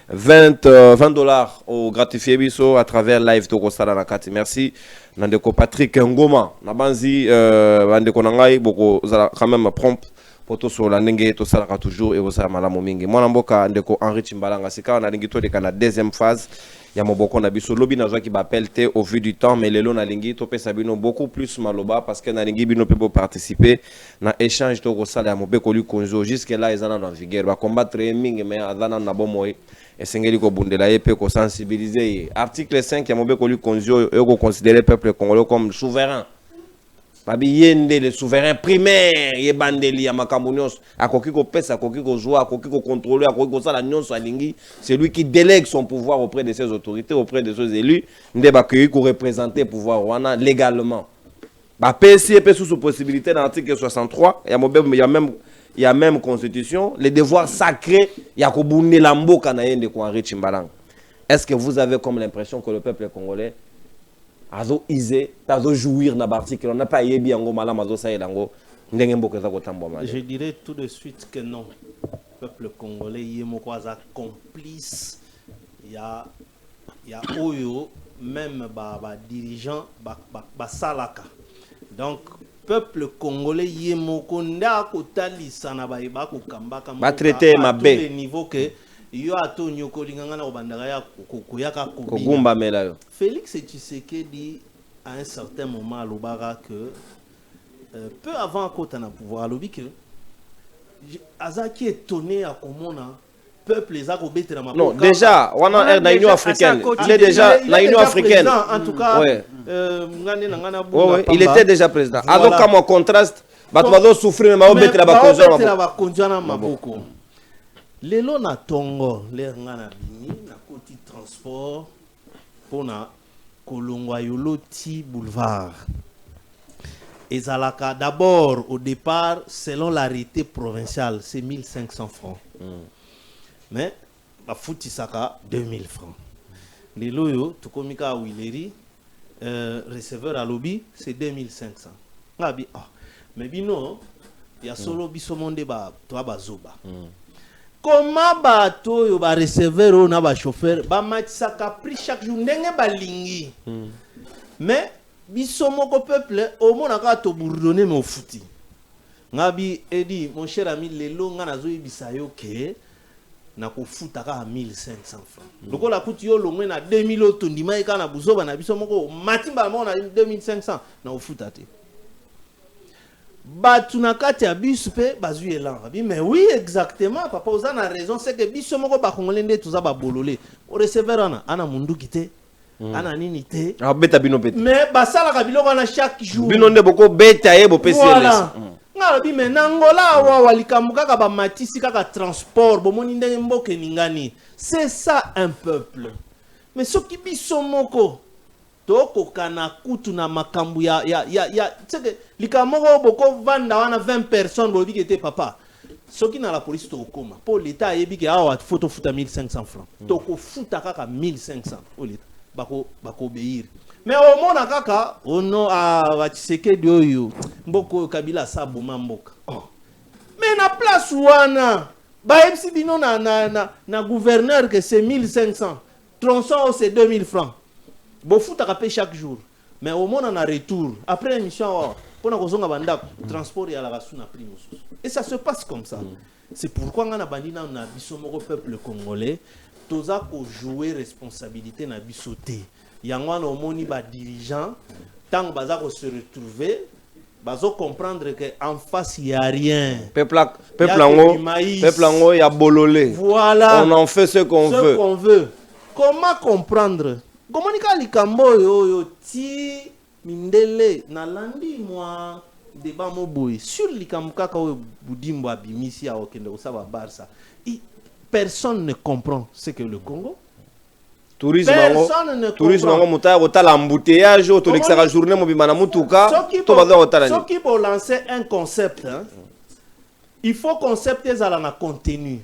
S1: 20 $ au gratifié biso à travers live to Kostara Nakati. Merci. Nandeko Patrick Ngoma. Nabanzi, Nandeko Nangai, beaucoup quand même prompt. Poto sur la ndenge to sala toujours et osala malamu mingi mwana mboka Ndeko Henri Chimbalanga sika na lingi to de kana deuxième phase ya moboko na biso lobi na ki bapel te au vu du temps mais lelo na lingi to pesa bino beaucoup plus maloba parce que na lingi bino peut participer na échange to ko sala ya mobeko li konzo jusque là ezana na vigueur ba combattre mingi mais azana na bomoy et sengeli ko bundela yepe ko sensibiliser article 5 ya mobeko li konzo e ko considérer peuple congolais comme souverain. Babi yende le souverain primaire yebandeli ya makambo nyonso akoki ko pesa akoki ko jouer akoki ko contrôler akoki ko sala nyonso alingi c'est lui qui délègue son pouvoir auprès de ses autorités auprès de ses élus nde bakoki ko représenter pouvoir wana légalement Bah PC sous possibilité dans l'article 63, il y a même constitution, les devoirs sacrés, il y a Kobunde Lambo Kanayen ko Henri Chimbalang. Est-ce que vous avez comme l'impression que le peuple congolais a isé, a jouir dans l'article, on n'a pas yebi ango malam azo sa yelango ndenge mboka za kotambo mali.
S5: Je dirais tout de suite que non. Le peuple congolais yemoko aza complice. Il y a oyo même ba dirigeant ba salaka. Donc peuple congolais yemoko nda ko talisa na ba ko kambaka
S1: ba traiter ma
S5: tous les niveaux que yo ato nyoko linganga na obandaka ya koyaka
S1: kogumba mela yo.
S5: Félix Tshisekedi à un certain moment à l'Obara que peu avant qu'on ait pouvoir, alobi que Azaki est étonné à comment peuple les a rebêtés dans ma.
S1: Non, déjà, on a la Union africaine. Il est déjà la Union africaine.
S5: En tout cas,
S1: ouais. Il était déjà président. Alors, comme on contraste, tu vas souffrir, mais on va mettre la
S5: Maboko. Les lots na Tongo, les ngana bini, na côté transport, pour na Kolongwa Yoloti Boulevard. Et Zalaka, d'abord, au départ, selon l'arrêté provincial, c'est 1500 francs. Mais, la Foutisaka, 2000 francs. Les loyaux, tout comme Mika Willeri, receveur à lobby, c'est 2500. Mais bino, il y a solo bisomonde toi bazoba. Comment bato yo ba receveur ou na ba chauffeur, ba matisaka prix chaque jour, ndenge balingi. Mais, biso moko peuple au monde a to bourdonner mon fouti ngabi edi mon cher ami lelo nga nazo yebisa yo ke na ko futaka 1500 francs lokola kuti yo longwe na 2000 otondima eka na buzoba na biso moko matimba mo na 2500 na ofuta te batu na kati ya biso pe bazui elan mais oui exactement papa ozana raison c'est que biso moko ba congolais nde tuza ba bololé o receveur ana mundu kité ana nini te mais basala ka biloko na chaque jour
S1: bino nde boko beta ye bo PCLS
S5: ngalobi mais nangola wa walikambuka ka ba matisi kaka transport bomoni ndenge mboke ningani c'est ça un peuple mais soki biso moko toko kana kutu na makambu ya tseke likamoko boko vanda wana 20 personnes bobi kete papa soki na la police to koma pour l'état yebi ke awa photo futa 1500 francs toko futa kaka 1500 au l'état bako obéir mais au mona kaka ono a Tshisekedi oyo mboko Kabila saboma mboka mais na place wana ba ebsi bino na gouverneur que c'est 1500 tronçon c'est 2000 francs bo futa ka chaque jour mais au mona na retour après émission pona kozonga bandako transport ya la rasuna prix mosusu et ça se passe comme ça c'est pourquoi ngana bandina na biso moko peuple congolais toza ko jouer responsabilité na bisoté yangwana omoni ba dirigeant tant baza ko se retrouver bazo comprendre que en face il y a rien
S1: peuple ango ya bololé
S5: voilà
S1: on en fait ce qu'on
S5: veut comment comprendre komonika likambo yo ti mindele na landi moi débat moboy sur likambo kaka o budimbo abimisi ya okende osaba Barça personne ne comprend ce que le Congo.
S1: Personne ne comprend. Muta otala embouteillage to l'extra journée mo bimana mutuka to baza otala ni.
S5: Ceux qui vont lancer un concept il faut concept ezala na contenu.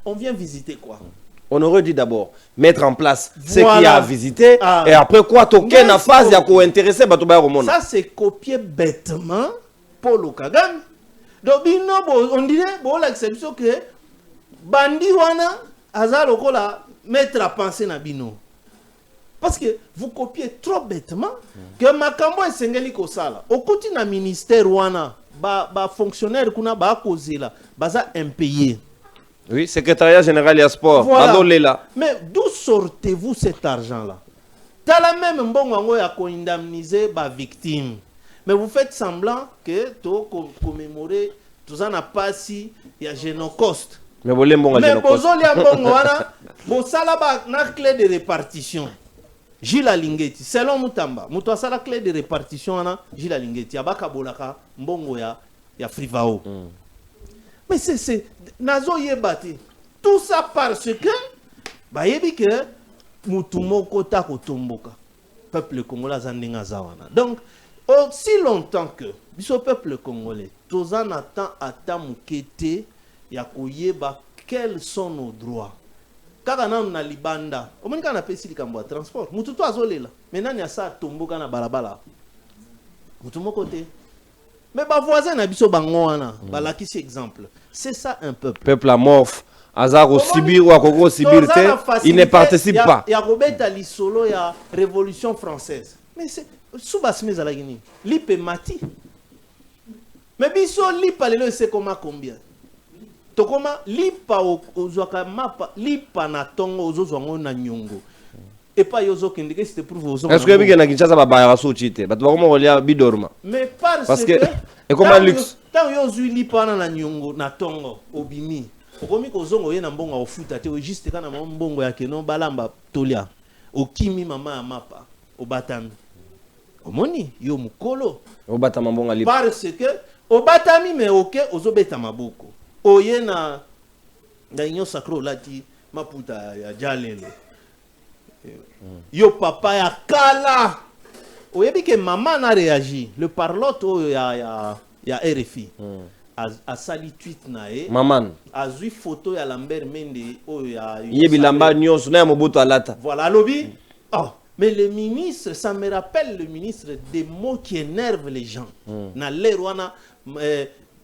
S5: On vient visiter quoi?
S1: On aurait dit d'abord mettre en place ce qu'il y a à visiter et après quoi toquer na phase ya ko intéresser bato ba romona.
S5: Ça c'est copier bêtement Paul Kagame. Donc on dirait bon l'exception que bandi wana azalo kola mettre à penser na bino parce que vous copiez trop bêtement que makambo esengeli ko sala okoti na ministère wana ba fonctionnaire kuna ba kozela baza impayé.
S1: Oui, secrétariat général ya sport
S5: voilà. Mais d'où sortez-vous cet argent là? T'as la même mbongo ngo ya ko indemniser ba victime mais vous faites semblant que to commémorer tout en a pas si ya Génocoste.
S1: Mais
S5: bozoli ya mbongo wana bosala ba na clé de répartition Gilles Alingeti selon Mutamba muto asala clé de répartition wana Gilles Alingeti abaka bolaka mbongo ya Frivao mais c'est nazo yebate tout ça parce que ba yebi que mutu moko ta kotomboka peuple congolais zandenga zawana donc aussi longtemps que biso peuple congolais tozan attend ata mukete ya koyeba quels sont nos droits kaka nanu na libanda omoni kana pesi likambo ya transport mutu to azolela mais nani asa tomboka na balabala mutu moko te mais ba voisin na biso bango wana balakisi exemple c'est ça un peuple
S1: amorphe Azar au Sibir ou à Congo Sibirité, il ne participe pas.
S5: Il y a Robert Alisolo, il y a Révolution française. Mais c'est sous-basse à la Guinée. L'IP mati. Mais biso l'IP alelo c'est comment combien? Tokoma l'IPA au Zoaka mapa l'IPA na tongo aux ozwango na nyongo. Et pas yozo kendeke c'était pour vous.
S1: Est-ce que bien na Kinshasa ba ba so chité? Ba comment on lia bidorma.
S5: Mais parce que
S1: et comment luxe?
S5: Tant yozo l'IPA na nyongo na tongo obimi. Okomi kozongo ye na mbongo ofuta te juste kana mbongo ya keno balamba tolia okimi mama ya mapa obatami omoni yo mukolo
S1: obatama mbongo ali
S5: parce que obatami me oke ozobeta maboko oye na union sacro lati maputa ya jalelo yo papa ya kala oyebi ke mama na réagi le parlotte ya RFI a sali tweet nae
S1: maman
S5: a zui photo ya Lambert Mende o ya
S1: bilamba nyos na mobutu alata
S5: voilà lobby oh mais le ministre ça me rappelle le ministre des mots qui énervent les gens na lerwana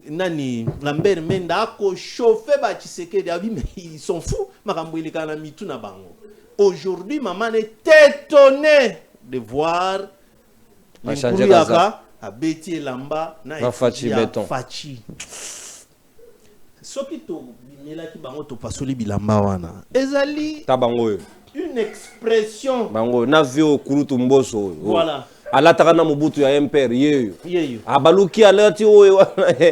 S5: nani Lambert Mende a ko chauffer ba Tshisekedi abi mais ils sont fous makambo ile kana mitu na bango aujourd'hui maman est étonnée de voir a beti elamba na
S1: fachi béton
S5: fachi soki to bimela ki bango to pasoli bilamba wana ezali
S1: tabango
S5: une expression
S1: bango na vio kurutu mboso
S5: voilà
S1: alata na mobutu ya impère yeyo abaluki alati oyo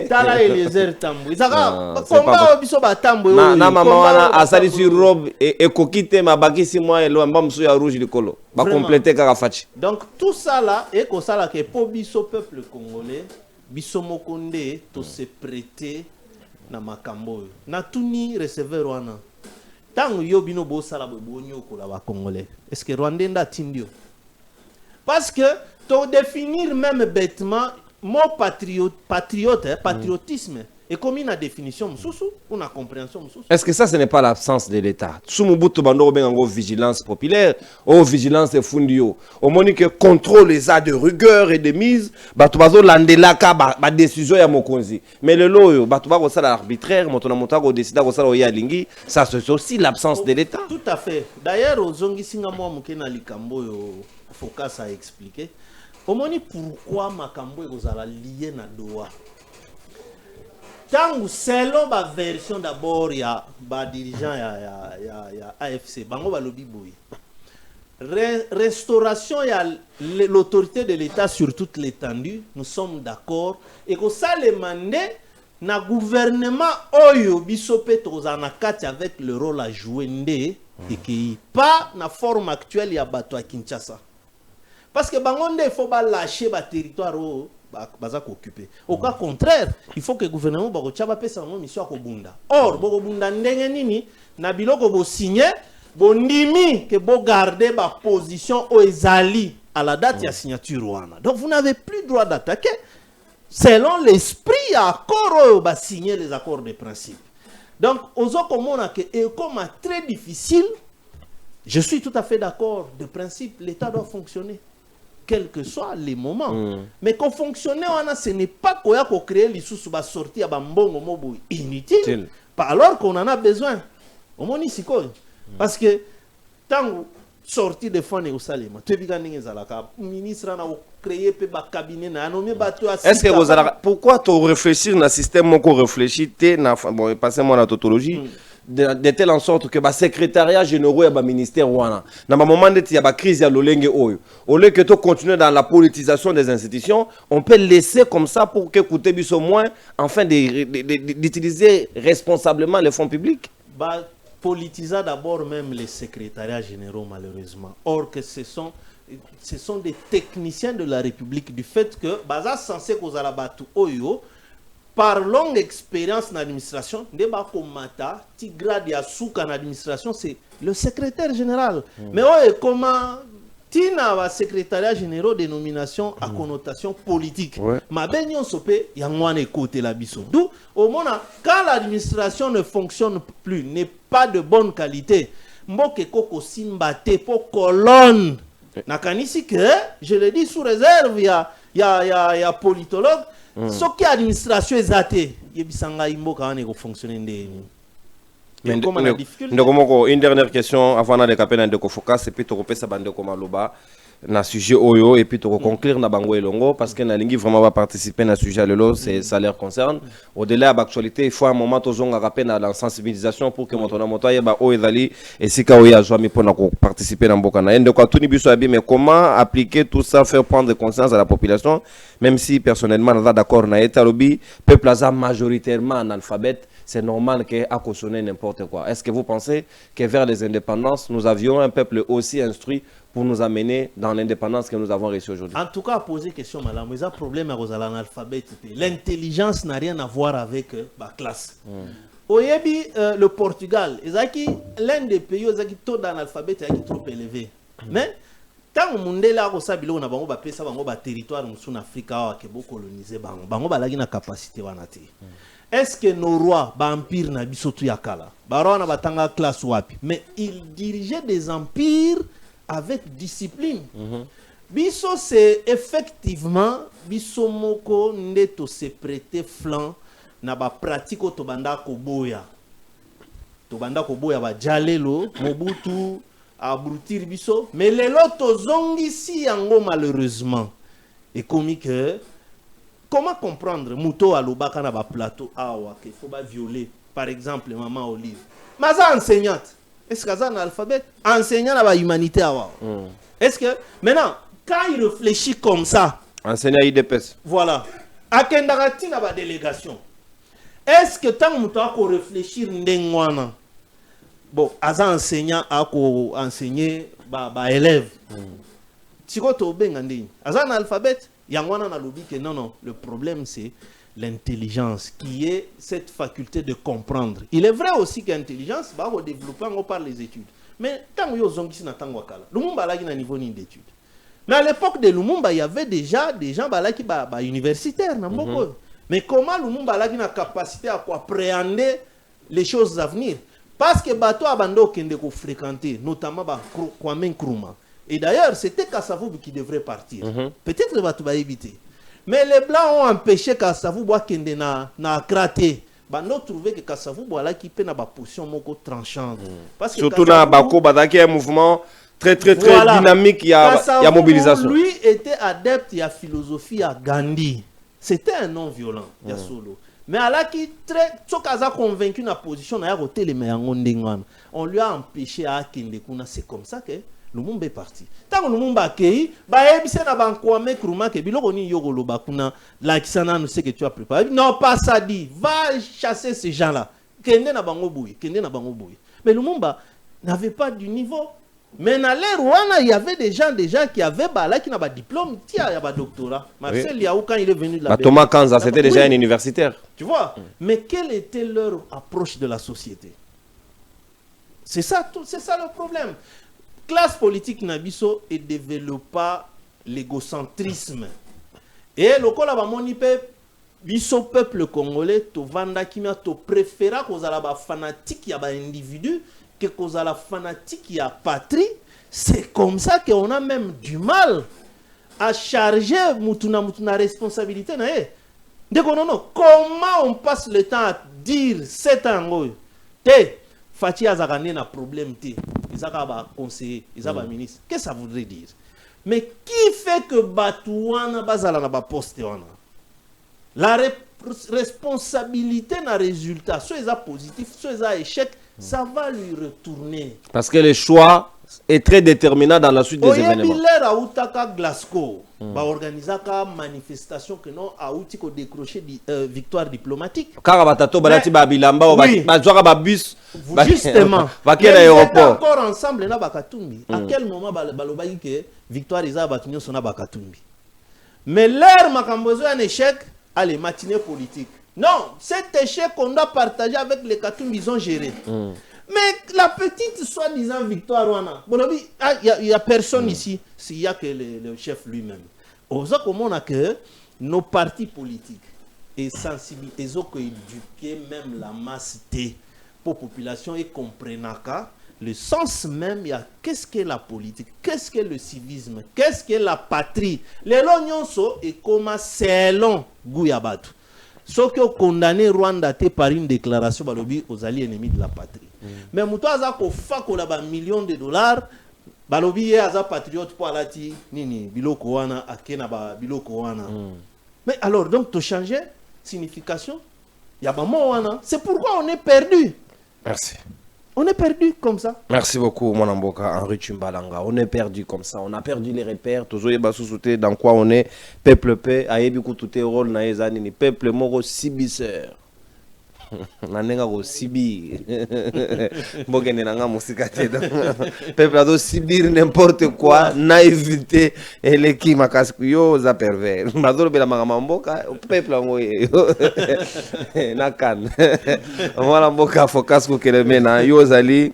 S5: tala Eliezer Tambo izaka komba biso batambo oyo
S1: na mama wana asali sur robe et kokite mabakisi moi elo mbamso ya rouge likolo ba compléter kaka fachi
S5: donc tout ça là et ko sala ke po biso peuple congolais biso mokonde to se prêter na makambo na tuni receveur wana tango yo bino bo sala bo nyoko la ba congolais est-ce que Rwanda nda tindio parce que to définir même bêtement mon patriotisme et comme une définition une compréhension.
S1: Est-ce que ça ce n'est pas l'absence de l'État? Sous Mobutu bando bengo vigilance populaire, ou vigilance fundio. Au monique contrôle les a de rigueur et de mise, batu bazo landelaka ba décision ya mokonzi. Mais le loyo batu ba ko sala arbitraire, motona motako décida ko sala ya lingi, ça c'est aussi l'absence de l'État.
S5: Tout à fait. D'ailleurs ozongi singa mo mukena likambo yo Focus a expliqué. Omoni pourquoi makambo ekozala lié na doa. Tangu selon ba version d'abord ya ba dirigeant ya AFC bango ba lobi boy. Restauration ya l'autorité de l'État sur toute l'étendue, nous sommes d'accord et que ça le mandé na gouvernement oyo biso pe tozana kati avec le rôle à jouer ndé et qui pas na forme actuelle ya bato à Kinshasa. Parce que Bangonde, il faut pas lâcher le territoire baza occupé. Au cas contraire, il faut que le gouvernement ba pesa ngo mission ko bunda. Or, bo bunda ndenge nini na biloko bo signer, bo ndimi que bo garder ba position au ezali à la date ya signature wana. Donc vous n'avez plus droit d'attaquer selon l'esprit accord ba signer les accords de principe. Donc ozo komona que et comme très difficile, je suis tout à fait d'accord de principe l'État doit fonctionner. Quels que soient les moments. Mais qu'on fonctionne, ce n'est pas qu'on a créé les sous bas sortir à bambongo mobo inutile. Alors qu'on en a besoin. Au moins ici quoi. Parce que tant sortir de fonds au salima, tu es ministre a créé un cabinet na nommé bateau.
S1: Est-ce que vous avez pourquoi tu réfléchir dans le système qu'on réfléchit bon passez-moi la tautologie. De telle en sorte que le secrétariat général et le ministère wana na moment de il y a crise ya lolenge oyo au lieu que tu continues dans la politisation des institutions on peut laisser comme ça pour que coûter biso moins afin d'utiliser responsablement les fonds publics
S5: politiser d'abord même les secrétariats généraux malheureusement or que ce sont des techniciens de la République du fait que baza censé cause la batu oyo par longue expérience dans l'administration, petit grade ya souka dans l'administration, c'est le secrétaire général. Mais comment tina ba secrétariat généraux de nomination à connotation politique.
S1: Ouais.
S5: Ma ben yon sopé yangwane côté la biso. D'où au moment quand l'administration ne fonctionne plus, n'est pas de bonne qualité, mboke koko simbate pour colonne. Nakanisi que je le dis sous réserve, il y a politologue. Ce qui administration est athée, yebisanga imboka ane ko fonctionner ndeni.
S1: Mais une dernière question avant de caper de focus et puis to repesa bande ko maloba na sujet oyo et puis to conclure na bango elongo parce que na lingi vraiment va participer na sujet lelo c'est ça leur concerne au-delà de l'actualité il faut un moment to zonga rappel na la sensibilisation pour que moto na moto yeba o ezali et sika o ya joami pour na participer na mboka na ende ko tuni biso abi mais comment appliquer tout ça faire prendre conscience à la population même si personnellement on est d'accord na eta lobby peuple aza majoritairement analphabète. C'est normal qu'à cautionner n'importe quoi. Est-ce que vous pensez que vers les indépendances, nous avions un peuple aussi instruit pour nous amener dans l'indépendance que nous avons reçue aujourd'hui?
S5: En tout cas, poser question, madame, il y a un problème avec l'analphabète. L'intelligence n'a rien à voir avec la classe. Au Yébi, le Portugal, l'un des pays où le taux d'analphabète est trop élevé. Mais quand on est là, on a un territoire en Afrique qui est colonisé, on a une capacité. Est-ce que nos rois, empire na bisotu yakala, baron na batanga classe wapi, mais ils dirigeaient des empires avec discipline. Biso c'est effectivement biso moko ndeto se prêter flanc na ba pratique to banda ko boya ba jalelo Mobutu abrutir biso, mais les loto zongi si yango malheureusement et comme que comment comprendre Mouto Alobaka na ba plateau awa qu'il faut pas violer par exemple maman Olive. Maza enseignante. Est-ce que ça un alphabet enseignant na ba humanité awa. Est-ce que maintenant quand il réfléchit comme ça
S1: enseignant IDPS.
S5: Voilà. Akendagati na ba délégation. Est-ce que tant Mouto a ko réfléchir ndengwana. Bon, aza enseignant a ko enseigner ba élève. Tiko to benga ndini. Aza un alphabet. Yangwana na lobby que non, le problème c'est l'intelligence qui est cette faculté de comprendre. Il est vrai aussi que l'intelligence va développer par les études. Mais quand on zongi na tango kala, Lumumba là qui na niveau d'études. Mais à l'époque de Lumumba, il y avait déjà des gens qui ba universitaires na mboko. Mais comment Lumumba là qui na capacité à appréhender les choses à venir? Parce que bato abando kende ko fréquenter, notamment ba Kwame Nkrumah. Et d'ailleurs, c'était Kassavou qui devrait partir. Peut-être que va éviter. Mais les Blancs ont empêché Kassavou de na kraté. Nous trouvons que Kassavou qui peut na position moko tranchante. Parce que
S1: surtout dans Bako Badaki un mouvement très dynamique, il y a mobilisation.
S5: Lui était adepte de la philosophie à Gandhi. C'était un non violent, solo. Mais alors qui très Tsokaza convaincu na position na côté les meyango on lui a empêché à kende kuna, c'est comme ça que Lumumba est parti. Tant que Lumumba accueilli, ebise na Kwame Nkrumah ke biloko ni yogolo bakuna la kisana nous sait que tu as préparé. Non, pas ça dit. Va chasser ces gens-là. Kende na bango boui, kende na bango boui. Mais Lumumba n'avait pas du niveau. Mais dans les Rwanda, il y avait des gens déjà qui avaient qui n'avaient pas de diplôme, qui avaient pas de doctorat. Marcel Liaou, quand il est venu de la
S1: Thomas Kanza, c'était déjà un universitaire. Tu vois.
S5: Mais quelle était leur approche de la société? C'est ça le problème. Classe politique nabiso et développa l'égocentrisme. Et le col a moni biso peuple congolais to vanda kimia to préféra cause la fanatique ya ba individu que cause la fanatique ya patrie. C'est comme ça qu'on a même du mal à charger mutuna responsabilité na e. Non, comment on passe le temps à dire c'est un te Fati Azagane n'a problème te. Ils ont conseiller, ils ont ministre. Qu'est-ce que ça voudrait dire? Mais qui fait que Batouana bazala na ba poste wana? La responsabilité na résultat, soit ils ont positif, soit ils ont échec, ça va lui retourner.
S1: Parce que le choix est très déterminant dans la suite des événements.
S5: Oyebiller a outaka Glasgow, ba organisaka manifestation que non a outi ko décrocher victoire diplomatique.
S1: Car batato balati ba bilamba o ba zwaka ba bus.
S5: Justement.
S1: Ba quel aéroport?
S5: Encore ensemble na Bakatumbi. À quel moment balobaki que victoire isa batunyo sona Bakatumbi? Mais l'air makambozo un échec, allez matinée politique. Non, cet échec qu'on doit partager avec les Katumbi, ils ont géré. Mais la petite soi-disant victoire, il n'y a personne ici, s'il n'y a que le chef lui-même. On sait comment on a que nos partis politiques et sensibilités, ils ont éduqué même la masse pour la population et comprennent le sens même, il y a qu'est-ce qu'est la politique, qu'est-ce qu'est le civisme, qu'est-ce qu'est la patrie. Les lognons et comme selon Gouyabatu. Ceux qui ont condamné Rwanda par une déclaration aux alliés ennemis de la patrie. Mais Moutoua Zako Fako là millions de dollars, balobi est un patriote pour alati nini biloko wana akena ba biloko wana. Mais alors donc tu changes signification. Il y a pas wana. C'est pourquoi on est perdu.
S1: Merci.
S5: On est perdu comme ça.
S1: Merci beaucoup, mon Amboka, Henri Chumbalanga. On est perdu comme ça. On a perdu les repères. Toujours dans quoi on est. Peuple paix. Ayebi kututé rôle na ezani. Peuple moro sibisseur. Nanenga ko sibi. Mbogene nanga musikate. Peuple ado sibir n'importe quoi. Naïveté. Et les qui makaskuyo za pervers. Madoro bela manga mboka. Peuple moye. Nakan. Mwana mboka focus ko kelemena. Yo zali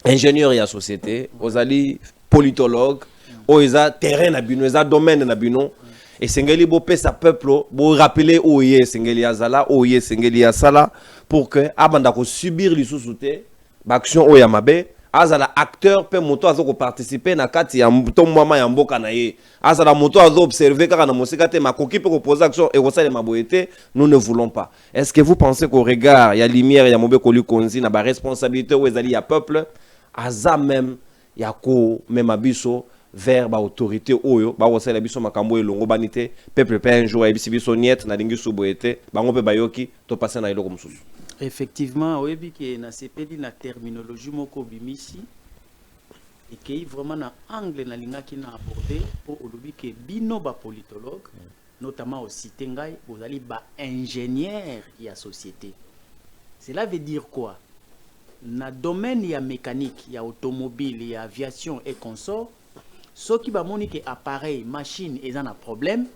S1: ingénieur ya société. Ozali politologue. Oza terrain na bino. Oza domaine na bino. Et Sengeli bo pesa peuple bo rappeler oye Sengeli azala oye Sengeli asala pour que abanda ko subir li sous-souté ba action oya mabe azala acteur pe moto azo ko participer na kati ya mto mama ya mboka na ye azala moto azo observer kaka na musika te makoki pe ko poser action et ko sala maboyete. Nous ne voulons pas. Est-ce que vous pensez qu'au regard il y a lumière il y a mobe koli konzi na ba responsabilité ou ezali ya peuple aza même ya ko même abiso vers ba autorité oyo ba wosala biso makambo elongo banité peuple pe un jour ebisi biso niet na lingi suboete bango pe bayoki to passer na eloko mususu.
S6: Effectivement oyebi ke na sepeli na terminologie moko bimisi et que vraiment na angle na lingaki na aborder pour olobi ke bino ba politologue notamment au cité ngai bozali ba ingénieur ya société. Cela veut dire quoi? Na domaine ya mécanique, ya automobile, ya aviation et consort. Ceux qui ont que appareil, machine, ils ont un problème,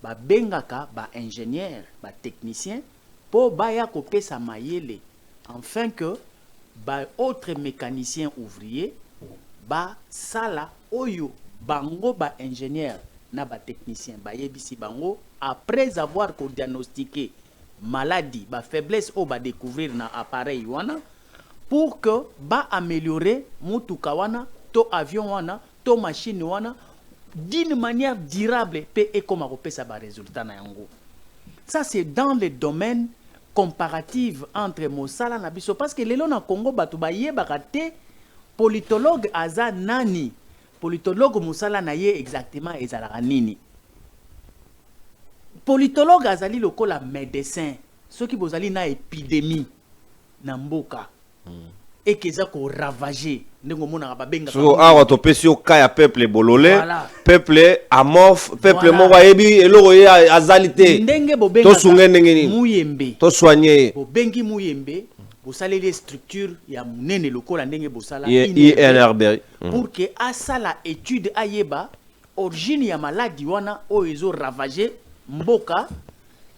S6: ba bengaka, ba ingénieur, ba technicien, pour baya kopé sa maïele, afin que ba autre mécanicien ouvrier, ba sala oyo, bango ba ingénieur, na ba technicien, ba yebisi bango, après avoir diagnostiqué maladie, ba faiblesse ou ba découvrir na appareil wana, pour que ba améliorer mutuka wana, to avion wana, to machine wana d'une manière durable et comme ça va résultat na yango. Ça c'est dans le domaine comparatif entre Mosala na biso parce que lelo na Congo batu ba yebaka te politologue aza nani politologue Mosala na ye exactement ezalaka nini. Politologue azali lokola médecin ceux qui bozali na épidémie na mboka et qu'ils ont ravagé.
S1: So awa to pesio kaya peuple bololé, peuple amorphe, peuple mowa ebi eloko ya azalité. To sunge ndengeni.
S6: Muyembe.
S1: To soigner.
S6: Bo bengi muyembe, bo salé les structures ya munene lokola ndenge bo sala
S1: INRB
S6: pour que asala étude ayeba origine ya maladie wana o ezo ravagé mboka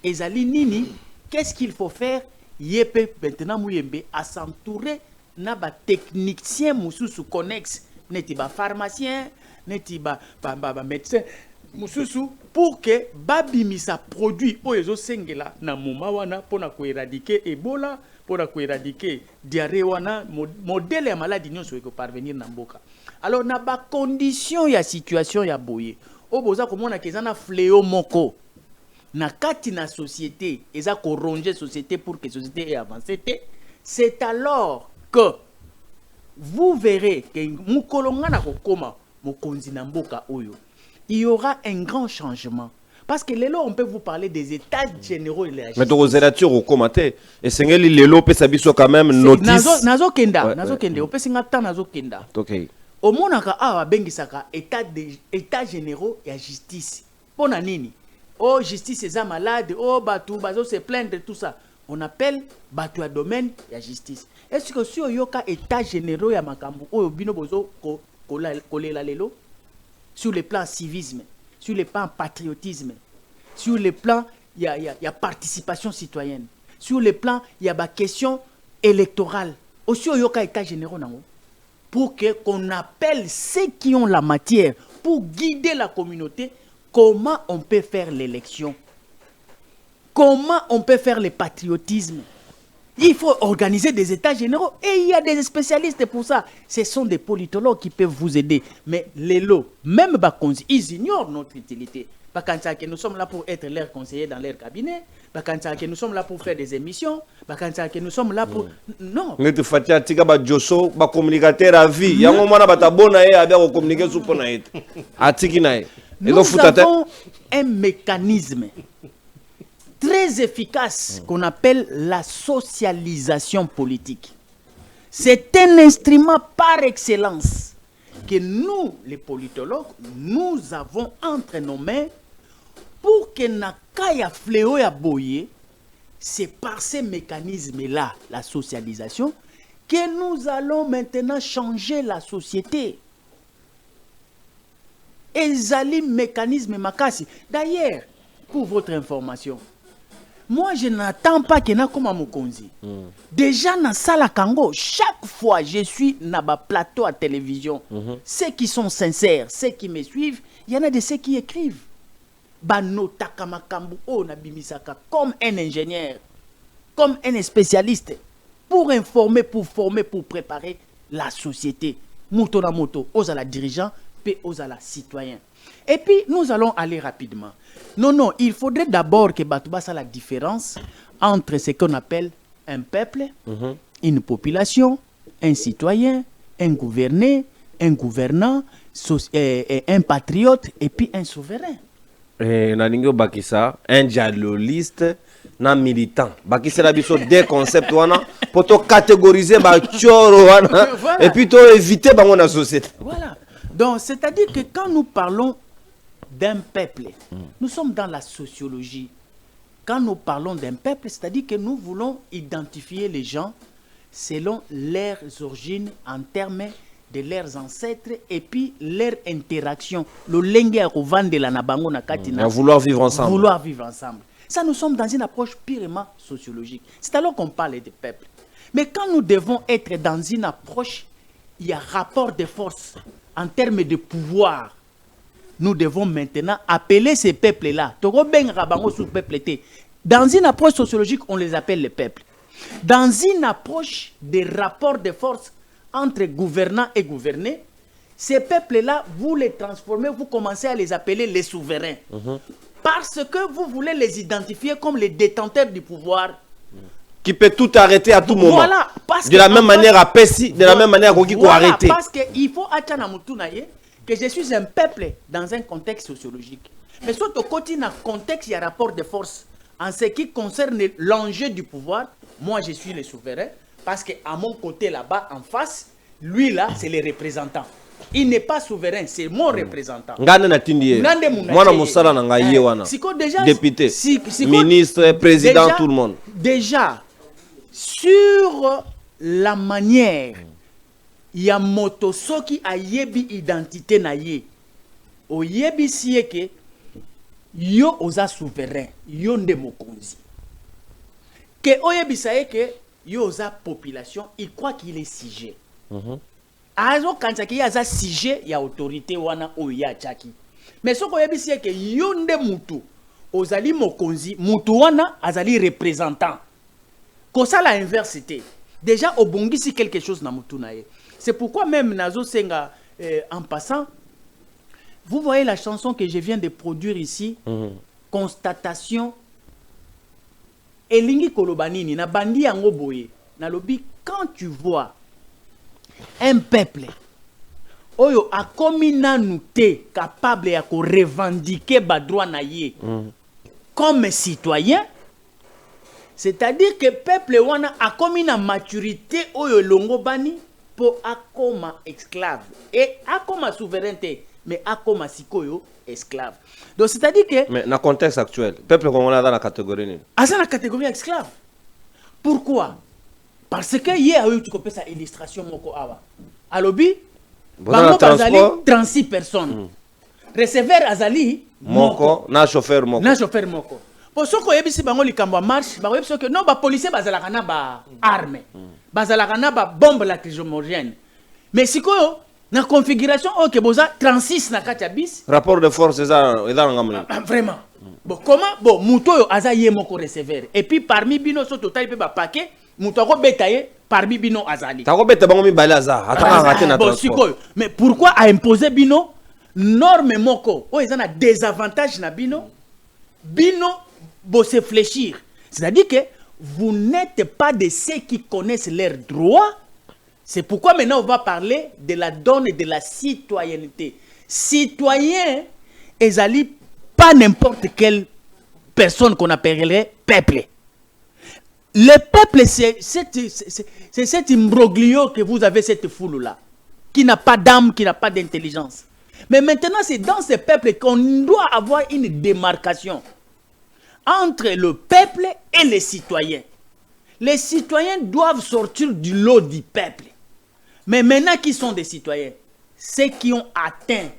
S6: ezali nini, qu'est-ce qu'il faut faire yepe maintenant muyembe à s'entourer na ba technicien mususu connexe neti ba pharmacien neti ba médecin mususu pour que babimisa produit oyo sengela na moma wana pona ko éradiquer Ebola pona ko éradiquer diarrhée wana modèle ya maladie nyonso ko parvenir na mboka. Alors na ba condition ya situation ya boye oboza komona kezana fléau moko na kati na société eza ko ronger société pour que société ait avancé. C'est alors que vous verrez que Mukolonga kokoma mokonzi na mboka oyo, il y aura un grand changement. Parce que lelo on peut vous parler des états généraux de la justice.
S1: Mais donc aux élections au commenté et sengeli lelo pe sabiso quand même notice.
S6: Nazo kenda on peut singa ta nazo kenda.
S1: OK.
S6: Au monaka awa bengisaka état généraux ya justice. Pona nini? Oh justice eza malade, oh batu bazo se plaindre tout ça. On appelle batu à domaine ya justice. Est-ce que si yoka état généraux ya makambo oyo bino bozo kolela lelo sur le plan civisme, sur le plan patriotisme, sur le plan y a participation citoyenne, sur le plan y a ba question électorale aussi au yoka état généraux nango pour que qu'on appelle ceux qui ont la matière pour guider la communauté comment on peut faire l'élection, comment on peut faire le patriotisme. Il faut organiser des états généraux et il y a des spécialistes pour ça. Ce sont des politologues qui peuvent vous aider. Mais les lots, même Bakonzi, ils ignorent notre utilité. Bakansa que nous sommes là pour être leurs conseillers dans leur cabinet. Bakansa que nous sommes là pour faire des émissions. Bakansa que nous sommes là pour... Non.
S1: Mais tu fais tika ba joso ba communicateur à vie. Yango mwana batabona e abia ko communiquer sur pona et. Atiki na e.
S6: Nous avons un mécanisme très efficace qu'on appelle la socialisation politique. C'est un instrument par excellence que nous, les politologues, nous avons entre nos mains pour que Nakaya Fléau ya Boye, c'est par ces mécanismes-là, la socialisation, que nous allons maintenant changer la société. Ezali mécanisme makasi. D'ailleurs, pour votre information, moi je n'attends pas que na comme Mokonzi. Déjà dans Sala Kango, chaque fois je suis dans un plateau à télévision, ceux qui sont sincères, ceux qui me suivent, il y en a de ceux qui écrivent. Bano Takamakambu o na bimisaka comme un ingénieur, comme un spécialiste pour informer, pour former, pour préparer la société. Moto na moto, aux à la dirigeant, puis aux à la citoyen. Et puis, nous allons aller rapidement. Non, il faudrait d'abord que Batouba fasse la différence entre ce qu'on appelle un peuple, une population, un citoyen, un gouverné, un gouvernant, un patriote et puis un souverain.
S1: Nalingo Bakissa, un dialogiste, un militant. Bakissa la biso des concepts pour te catégoriser et puis te éviter la société.
S6: Voilà. Donc, c'est-à-dire que quand nous parlons d'un peuple, nous sommes dans la sociologie. Quand nous parlons d'un peuple, c'est-à-dire que nous voulons identifier les gens selon leurs origines en termes de leurs ancêtres et puis leur interaction. Le lengue à de la nabango na katina.
S1: Vouloir vivre ensemble.
S6: Vouloir vivre ensemble. Ça, nous sommes dans une approche purement sociologique. C'est alors qu'on parle de peuple. Mais quand nous devons être dans une approche, il y a rapport de force en termes de pouvoir. Nous devons maintenant appeler ces peuples-là. Dans une approche sociologique, on les appelle les peuples. Dans une approche de rapport de force entre gouvernants et gouvernés, ces peuples-là, vous les transformez, vous commencez à les appeler les souverains. Parce que vous voulez les identifier comme les détenteurs du pouvoir.
S1: Qui peut tout arrêter à tout moment.
S6: Voilà, parce
S1: de la même manière à Pessi, de la même manière qu'on peut arrêter.
S6: Parce qu'il faut que je suis un peuple dans un contexte sociologique. Mais surtout, quand il y a un contexte, il y a un rapport de force. En ce qui concerne l'enjeu du pouvoir, moi je suis le souverain, parce qu'à mon côté là-bas, en face, lui là, c'est le représentant. Il n'est pas souverain, c'est mon représentant.
S1: Député, ministre, président, tout le monde.
S6: Déjà, sur la manière, il y a moto soki a yebi identité na ye. O yebi sieke, yo oza souverain, yo nde mokonzi. Que o yebi saye que yo oza population, il croit qu'il est sujet. Azo kansaki ya za sujet ya autorité wana o ya chaki. Mais soko yebi sieke yo nde mutu, ozali mokonzi, mutu wana azali représentant. Kosa la inversité. Déjà au bongi si quelque chose na mutu na ye. C'est pourquoi même Nazo Senga, en passant, vous voyez la chanson que je viens de produire ici, Constatation, Elingi Kolobanini, na bandi yango boye, na lobi, quand tu vois un peuple, oyo akomi nanu te capable ya ko revendiquer ba droit na ye, comme citoyen, c'est-à-dire que peuple wana akomi na maturité oyo longo bani, pour akoma esclave et akoma souveraineté mais akoma sikoyo esclave. Donc c'est-à-dire que
S1: mais dans le contexte actuel, peuple congolais dans la catégorie
S6: dans la catégorie esclave. Pourquoi? Parce que hier tu peux sa illustration moko awa. Alobi bango bazali 36 personnes. Receveur azali
S1: moko na chauffeur moko.
S6: Na chauffeur moko. Pour ce que yebisi bango likambo marche, bango yebisi que non ba policier bazala kana ba arme. bazalaka na ba bombe lacrymogène. Mais sikoyo na configuration OK boza 36 na kati ya bis.
S1: Rapport de force eza ngamuli.
S6: Vraiment. Bon comment bon mutoyo aza ye moko receveur et puis parmi bino so total pe ba paquet muto ko betaye parmi bino azali.
S1: Ta ko beta bango mibale aza ataka raté na transport.
S6: Sikoyo mais pourquoi a imposer bino norme moko o eza na désavantage na bino bo se fléchir. C'est-à-dire que vous n'êtes pas de ceux qui connaissent leurs droits. C'est pourquoi maintenant on va parler de la donne et de la citoyenneté. Citoyen, ezali pas n'importe quelle personne qu'on appellerait peuple. Le peuple, c'est cet imbroglio que vous avez, cette foule-là, qui n'a pas d'âme, qui n'a pas d'intelligence. Mais maintenant, c'est dans ce peuple qu'on doit avoir une démarcation entre le peuple et les citoyens. Les citoyens doivent sortir du lot du peuple. Mais maintenant, qui sont des citoyens? Ceux qui ont atteint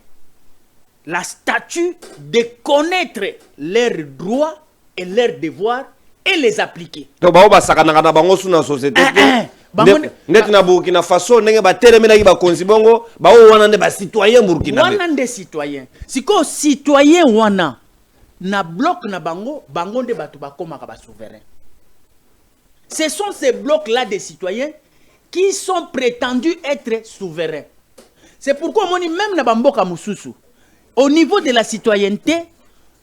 S6: la statue de connaître leurs droits et leurs devoirs et les appliquer.
S1: Donc, ba sakana na bango suna société. Net na Burkina Faso ndenge ba telemena ki ba konzi bongo, ba wana nde ba citoyen Burkina.
S6: Wana nde citoyen. Siko citoyen wana na bloc na bango nde batu ba komaka ba souverain. Ce sont ces blocs-là des citoyens qui sont prétendus être souverains. C'est pourquoi on dit même na bamboka mususu, au niveau de la citoyenneté,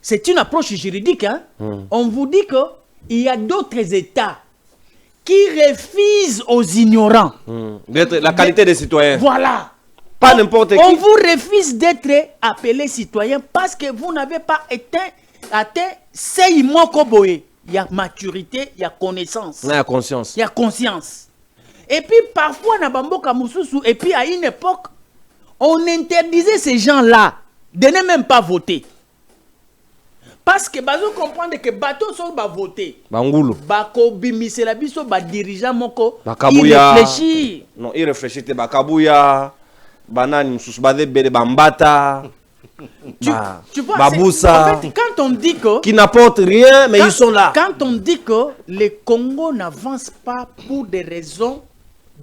S6: c'est une approche juridique. Hein? On vous dit qu'il y a d'autres États qui refusent aux ignorants.
S1: La qualité des citoyens.
S6: Voilà.
S1: Pas n'importe qui.
S6: On vous refuse d'être appelé citoyen parce que vous n'avez pas atteint ces mots koboé. Il y a maturité, il y a connaissance.
S1: Il y a conscience.
S6: Il y a conscience. Et puis parfois, na bamboka mususu, et puis à une époque, on interdisait ces gens-là de ne même pas voter. Parce que bazo comprendre que bateau sont ba voter.
S1: Bangulu.
S6: Bako bimisela biso ba dirigeant moko.
S1: Il
S6: réfléchit.
S1: Non, il réfléchit te bakabuya. Banani mususu bade bede bambata.
S6: Tu vois,
S1: Baboussa.
S6: en fait, quand on dit que...
S1: Qui n'apportent rien, mais ils sont là.
S6: Quand on dit que le Congo n'avance pas pour des raisons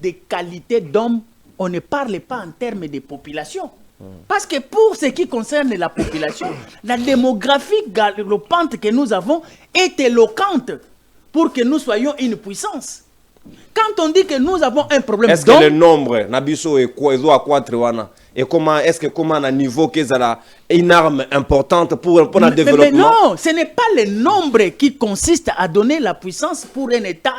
S6: de qualité d'homme, on ne parle pas en termes de population. Parce que pour ce qui concerne la population, la démographie galopante que nous avons est éloquente pour que nous soyons une puissance. Quand on dit que nous avons un problème
S1: est-ce que le nombre, Nabiso et quoi, et comment est-ce que comment à un niveau qu'ils ont une arme importante pour le développement?
S6: Mais non, ce n'est pas le nombre qui consiste à donner la puissance pour un État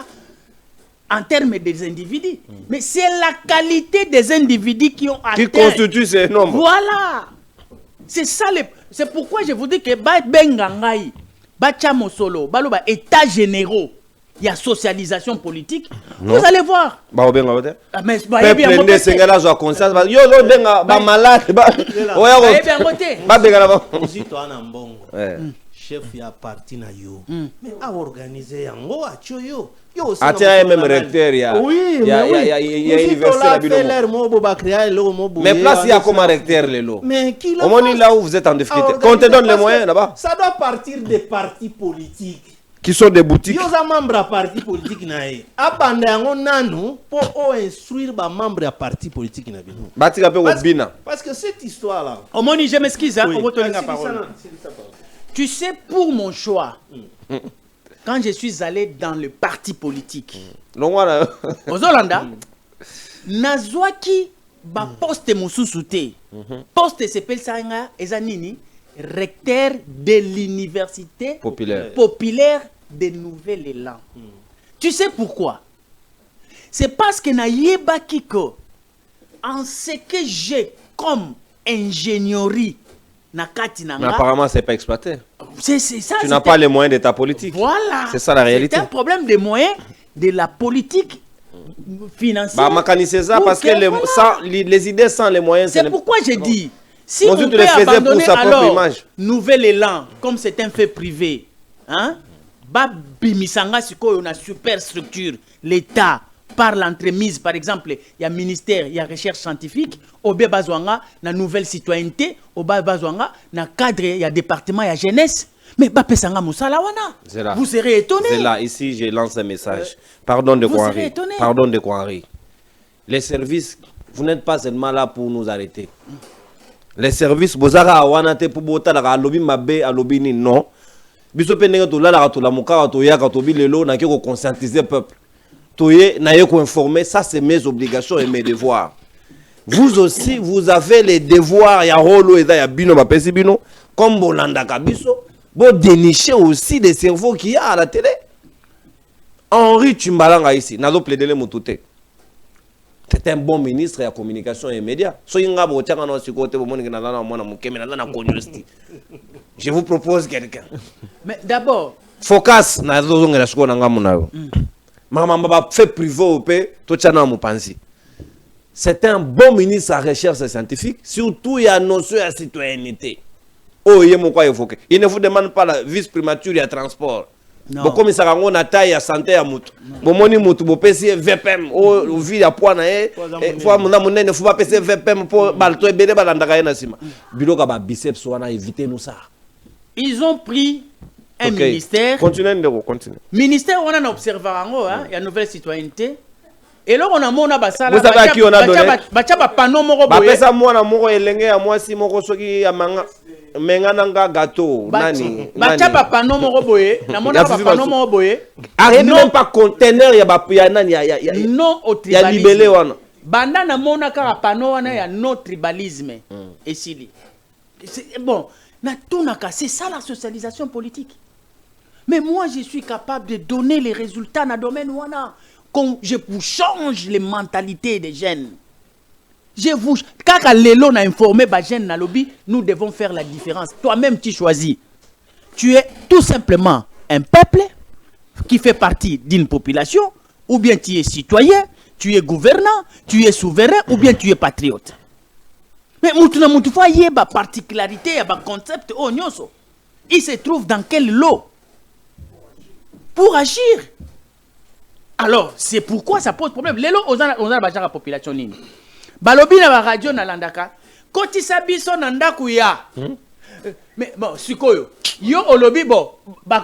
S6: en termes des individus. Mais c'est la qualité des individus qui ont atteint.
S1: Qui constitue ces nombres.
S6: Voilà. C'est ça. C'est pourquoi je vous dis que Bengangai, Bachamo Solo, Baloba, États généraux, il y a socialisation politique. Non. Vous allez voir.
S1: Peuple ne s'engage à conscience. Yo lo denga ba malade ba.
S6: Oya bien voté.
S1: Ba bengala ba.
S5: Zito ana mbongo. Chef ya parti na yo. Mais a organiser yango a choyo. Yo
S1: atia même recteur ya.
S5: Oui,
S1: il y a université la bino. Mais place il y a comme recteur lelo.
S5: Mais qui
S1: l'a? Au moins là où vous êtes en difficulté. Qu'on te donne les moyens là-bas.
S5: Ça doit partir des partis politiques.
S1: Qui sont des boutiques.
S5: Yo za membre à parti politique na e. Abanda yango nanu pour instruire ba membre à parti politique na bino.
S1: Batika pe obina.
S5: Parce que cette histoire là.
S6: Omoni, je m'excuse hein, on va te donner la
S5: parole.
S6: Tu sais, pour mon choix, quand je suis allé dans le parti politique, aux Hollanda, nazwaki ba poste mususu te. Poste s'appelle sanga ezanini recteur de l'université populaire de Nouvel-Élan. Tu sais pourquoi? C'est parce que na yeba kiko en ce que j'ai comme ingénierie na kati na nga.
S1: Mais apparemment c'est pas exploité.
S6: C'est ça.
S1: Tu n'as pas les moyens de ta politique.
S6: Voilà.
S1: C'est ça la réalité.
S6: C'est un problème de moyens de la politique financière.
S1: Bah mécaniser ça parce que les idées sans les moyens.
S6: C'est pourquoi j'ai dit. Si on peut abandonner alors Nouvel-Élan, comme c'est un fait privé, hein, bimisanga siko une super structure, l'État, par l'entremise, par exemple, il y a ministère, il y a recherche scientifique, au Bazouanga, la nouvelle citoyenneté, au Bazouanga, na cadre, il y a département, il y a jeunesse. Mais Bapesanga Moussala wana. Vous serez étonné.
S1: C'est là, ici, je lance un message. Pardon de quoi Henri. Pardon de quoi Henri. Les services, vous n'êtes pas seulement là pour nous arrêter. Les services, Bozara Awanate pour Bota, la lobby Mabé, à lobby ni non. Biso penenga to la to la muka to ya to bi lelo na ko conscientiser peuple. Toye na ko informer, ça c'est mes obligations et mes devoirs. Vous aussi, vous avez les devoirs ya rolo et ya bino ba pesi bino comme Bolanda Kabiso. Bon dénicher aussi des cerveaux qu'il y a à la télé. Henri Tumbalanga ici, n'a pas plaidé le motouté. C'est un bon ministre de la communication et des médias. Je vous propose quelqu'un.
S6: Mais d'abord,
S1: Focus na zozonga la shiko nanga munayo. Mama mama fait privé au pe to chana mu pansi. C'est un bon ministre à recherche scientifique, surtout il y a notion de citoyenneté. Oh, il ne vous demande pas la vice primature et transport. Bon, comme ça, on a taille à santé à moutou. Bon, moni moutou, bon, PC VPM, oh, vie à point, faut ne faut pas PC VPM pour balto et bébé balandagaï na sima. Bilo kaba biceps, on a évité nous ça.
S6: Ils ont pris un ministère.
S1: Continuez, continuez.
S6: Ministère, on a observé, il y a une nouvelle citoyenneté. Et là, on a mon abassala.
S1: Vous savez à qui on a donné?
S6: Bachaba pano moro boye.
S1: Bapesa moi na moro elenge ya moi si moko soki ya manga. Mengananga gâteau nani
S6: bachaba pano moko boye na mona pano moko boye
S1: arrive même pas conteneur ya nani ya
S6: non au tribalisme ya libellé wana banda na mona ka pano wana ya non tribalisme et sili bon na tout na c'est ça la socialisation politique. Mais moi je suis capable de donner les résultats dans le domaine wana quand je vous change les mentalités des jeunes. Je vous... Quand Lélo n'a informé Bajen na lobby, nous devons faire la différence. Toi-même, tu choisis. Tu es tout simplement un peuple qui fait partie d'une population, ou bien tu es citoyen, tu es gouvernant, tu es souverain, ou bien tu es patriote. Mais Moutouna il y a une particularité, il y a un concept, oh, nyoso. Il se trouve dans quel lot pour agir. Alors, c'est pourquoi ça pose problème. Lélo, on a la population ligne. Balobi na ba radio na landaka kotisa biso na ndaku ya mais bon sikoyo yo olobi bo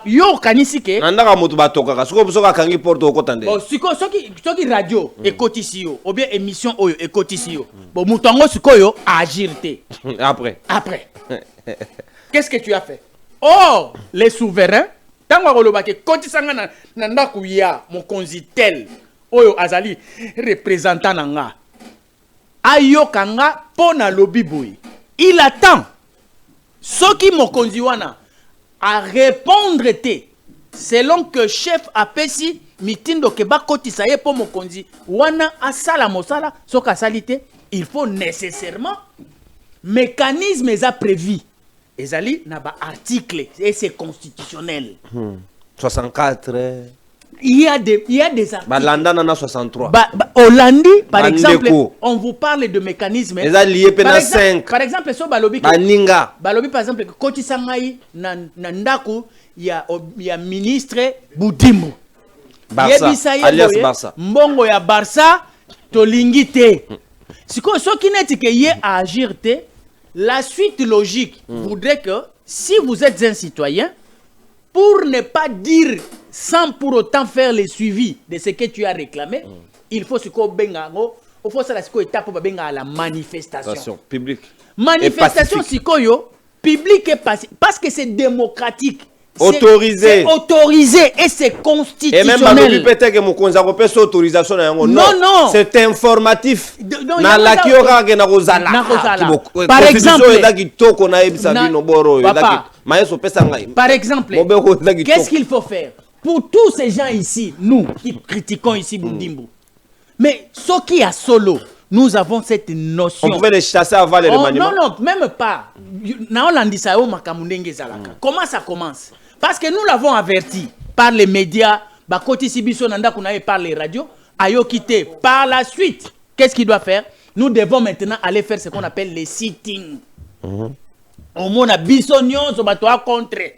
S6: yo kanisike
S1: ndaka mutu batoka siko biso ka kangi porte okotande
S6: bon siko soki radio ekotisi yo ou bien émission oyo ekotisi yo bon mutongo sikoyo agir te après qu'est-ce que tu as fait? Oh, les souverains tango koloba ke kotisa nga na ndaku ya mokonzi tel oyo azali représentant nanga Ayokanga pona lobby boy. Il attend ce qui mokonzi wana à répondre te selon que chef apesi mitindo keba kotisa ye po mokonzi wana asala mosala soka salite il faut nécessairement mécanisme eza prévu ezali na ba article et c'est constitutionnel
S1: 64
S6: il y a des articles.
S1: Balanda nana 63.
S6: Hollandi, par exemple, on vous parle de mécanismes. Par exemple, so balobi.
S1: Baninga.
S6: Balobi, par exemple, Koti Sangai, Nandaku, il y a ministre Boudimbo.
S1: Barça, alias Barça.
S6: Mbongo ya Barça, Tolingite. Ce qui n'est que y a à agir, la suite logique voudrait que si vous êtes un citoyen, pour ne pas dire sans pour autant faire le suivi de ce que tu as réclamé, il faut ce qu'on bengango, il faut ça la étape pour benga la manifestation
S1: publique.
S6: Manifestation sikoyo publique et pacifique parce que c'est démocratique.
S1: Autorisé.
S6: C'est autorisé et c'est constitutionnel.
S1: Et même peut-être que mon conseil autorisation
S6: non.
S1: C'est informatif. Na la kiora ke na rozala.
S6: Par exemple, par exemple, qu'est-ce qu'il faut faire pour tous ces gens ici, nous qui critiquons ici Boudimbo. Mais ce qui a solo, nous avons cette notion.
S1: On pouvait les chasser avant les remaniements.
S6: Non, même pas. Comment ça commence? Parce que nous l'avons averti par les médias, par les radios, Ayo quitté. Par la suite, qu'est-ce qu'il doit faire? Nous devons maintenant aller faire ce qu'on appelle les sittings. Au moins, na bisognon, so batoa contre.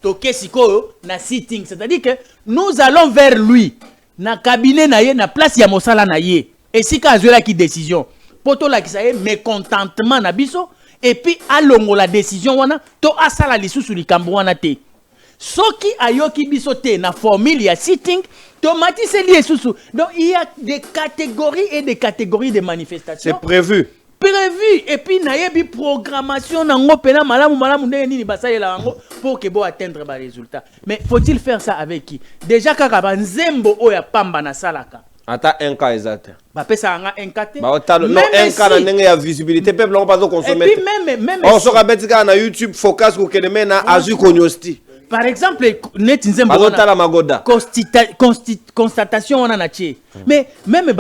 S6: Toke siko na sitting. C'est-à-dire que nous allons vers lui. na cabinet na ye na place ya mosala na ye esika azwelaki décision po tolakisa ye mécontentement na biso et puis alongola décision wana to asala lisusu likambo wana te soki ayoki biso te na formule ya sitting tomatiseli lisusu. Donc il y a des catégories et des catégories de manifestations.
S1: C'est prévu.
S6: Et puis nayebi programmation nango pena malamu ndenge nini basalela yango pour que bo atteindre ba résultat. Mais faut-il faire ça avec qui? Déjà kaka banzembo oya pamba na salaka.
S1: Ata un cas exact.
S6: Ba pesa nga un cas.
S1: Ba otalo non un cas na ndenge ya visibilité peuple on pas consommer.
S6: Et puis même
S1: on se rappelle que na YouTube focus ko keleme na azu konyosti.
S6: Par exemple, net nzembo
S1: wana magoda
S6: constatation wana na tie. Mais même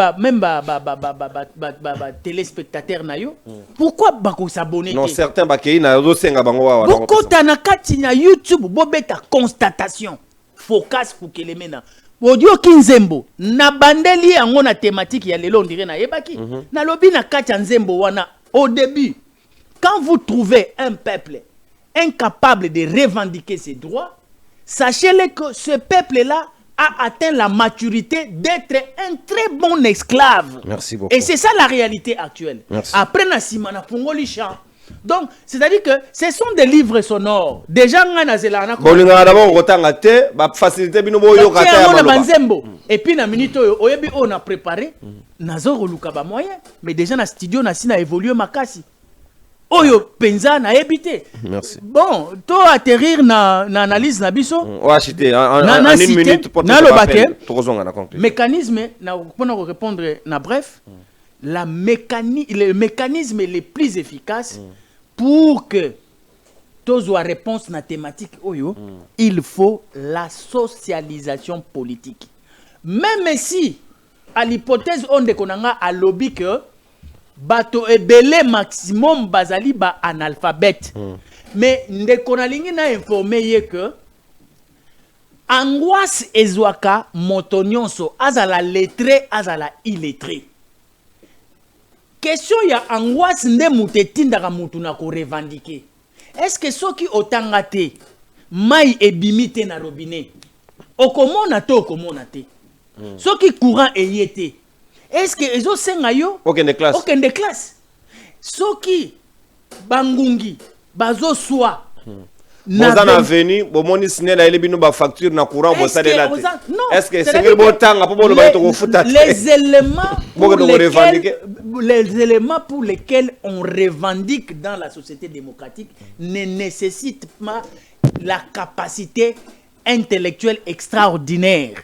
S6: téléspectateurs na yo, pourquoi bako s'abonner?
S1: Non, certains bakei na zo senga bango wa.
S6: Bokota na kati na YouTube bobeta constatation. Focus pour kelemena. Audio kinzembo na bandeli yango na thématique ya lelo ndire na yebaki. Na lobi na kati nzembo wana au début. Quand vous trouvez un peuple incapable de revendiquer ses droits, sachez-le que ce peuple-là a atteint la maturité d'être un très bon esclave.
S1: Merci beaucoup.
S6: Et c'est ça la réalité actuelle.
S1: Merci.
S6: Après Nassimana Pongoli Chan. Donc, c'est-à-dire que ce sont des livres sonores. Déjà, on a zélana. Et puis, na minute on a préparé. Nazor Lukaba moyen. Mais déjà, na studio, na évolué makasi. Oyo penza na ebité.
S1: Merci.
S6: Bon, to atterrir na analyse na biso.
S1: On va acheter en une minute pour
S6: te mécanisme na pour répondre na bref, le mécanisme le plus efficace pour que tozo réponse na thématique oyo, il faut la socialisation politique. Même si à l'hypothèse on de konanga à lobby que bato ebele maximum bazali ba analphabète. Mais ndeko na lingi na informer que angoisse ezwaka moto nyonso azala lettré azala illettré. Question ya angoisse nde mutetindaka mutu na ko revendiquer. Est-ce que soki otanga te mai ebimite na robinet okomona to okomona te. Soki courant eyete. Est-ce que ezo senga yo
S1: aucun de classe
S6: soki bangungi bazo soa
S1: na venu bomoni sinel a elebino ba facture na courant bo salela est-ce que c'est bon tanga pour le bato ko futa
S6: les éléments pour lesquels on revendique dans la société démocratique ne nécessitent pas la capacité intellectuelle extraordinaire.